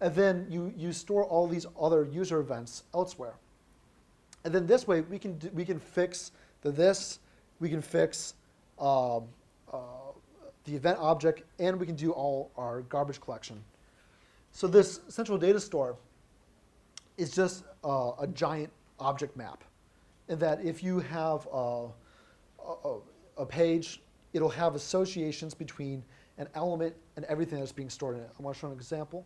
And then you store all these other user events elsewhere. And then this way we can fix we can fix the event object, and we can do all our garbage collection. So this central data store is just a giant object map, in that if you have a page, it'll have associations between an element and everything that's being stored in it. I want to show an example.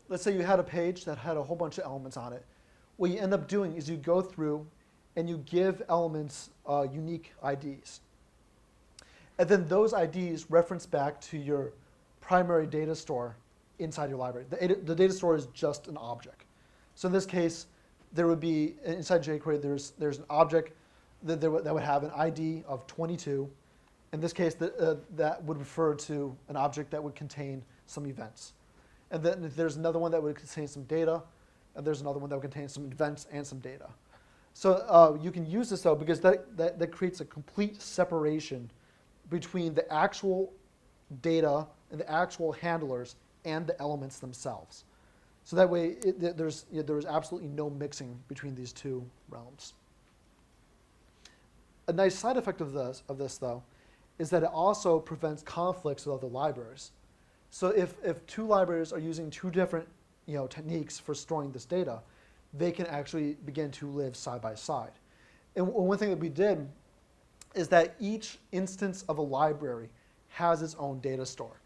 Let's say you had a page that had a whole bunch of elements on it. What you end up doing is you go through and you give elements unique IDs. And then those IDs reference back to your primary data store inside your library. The data store is just an object. So in this case, there would be, inside jQuery, there's an object that would have an ID of 22. In this case, that would refer to an object that would contain some events. And then there's another one that would contain some data, and there's another one that would contain some events and some data. So you can use this, though, because that creates a complete separation between the actual data and the actual handlers and the elements themselves. So that way, there's absolutely no mixing between these two realms. A nice side effect of this, though, is that it also prevents conflicts with other libraries. So if two libraries are using two different techniques for storing this data, they can actually begin to live side by side. And one thing that we did is that each instance of a library has its own data store.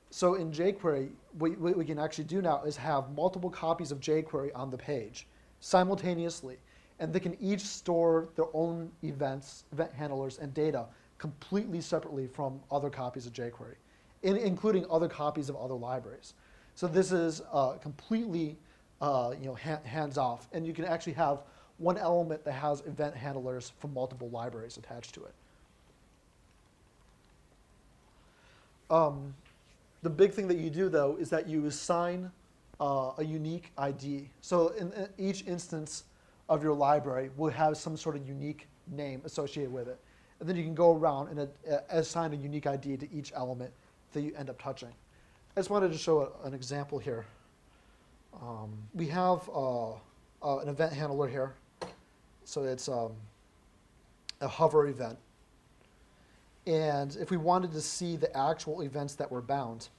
So in jQuery, what we can actually do now is have multiple copies of jQuery on the page simultaneously, and they can each store their own event handlers, and data completely separately from other copies of jQuery, including other copies of other libraries. So this is completely hands-off, and you can actually have one element that has event handlers from multiple libraries attached to it. The big thing that you do, though, is that you assign a unique ID. So in each instance of your library will have some sort of unique name associated with it. And then you can go around and assign a unique ID to each element that you end up touching. I just wanted to show an example here. We have an event handler here. So it's a hover event. And if we wanted to see the actual events that were bound,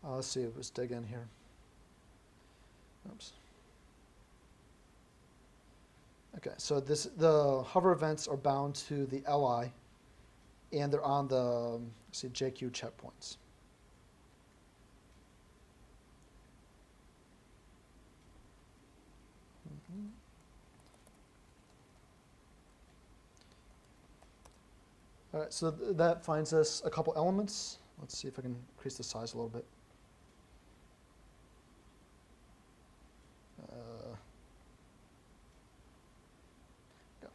let's see, let's dig in here. Oops. Okay, so the hover events are bound to the li, and they're on the let's see, JQ checkpoints. All right, so that finds us a couple elements. Let's see if I can increase the size a little bit. Yeah.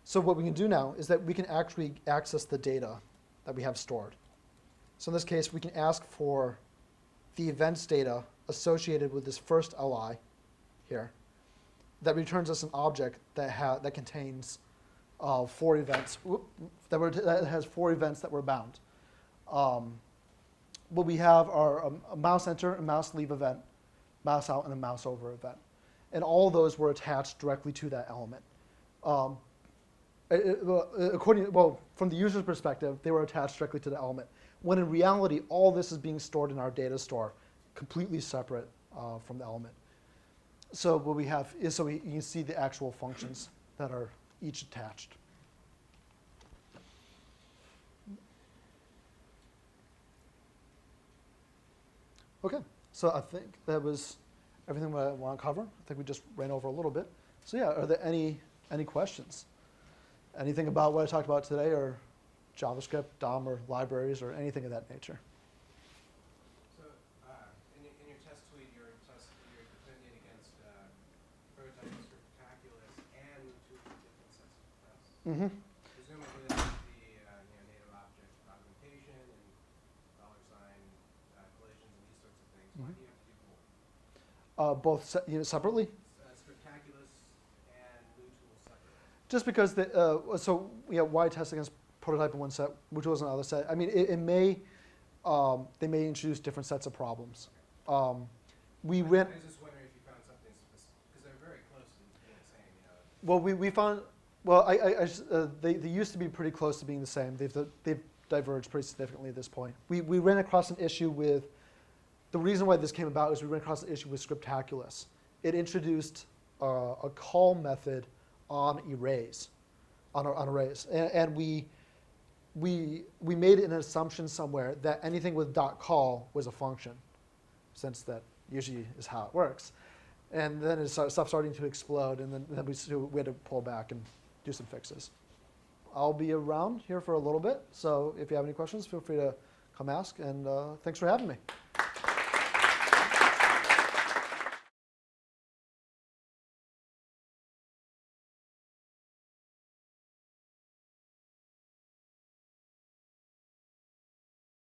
So what we can do now is that we can actually access the data that we have stored. So in this case, we can ask for the events data associated with this first li here that returns us an object that contains 4 events that has 4 events that were bound. What we have are a mouse enter, a mouse leave event, mouse out, and a mouse over event, and all of those were attached directly to that element. From the user's perspective, they were attached directly to the element. When in reality, all this is being stored in our data store, completely separate from the element. So what we have is you can see the actual functions that are each attached. Okay, so I think that was everything that I want to cover. I think we just ran over a little bit. So yeah, are there any questions? Anything about what I talked about today, or JavaScript, DOM, or libraries, or anything of that nature? So in your test suite, you're defending against prototype Scriptaculous and 2 different sets of tests. Mm-hmm. Presumably that would be native object augmentation and $sign collisions and these sorts of things. Why do you have to do more? Both separately? Scriptaculous and Bluetool separately. Just because why test against prototype in one set, which was another set? I mean, they may introduce different sets of problems. We I went. was just wondering if you found something specific, because they're very close to being the same. Well, we found. Well, they used to be pretty close to being the same. They've diverged pretty significantly at this point. We ran across an issue with. The reason why this came about is we ran across an issue with Scriptaculous. It introduced a call method on arrays, and we made an assumption somewhere that anything with .call was a function, since that usually is how it works. And then it stopped starting to explode, and then we had to pull back and do some fixes. I'll be around here for a little bit, so if you have any questions, feel free to come ask, and thanks for having me.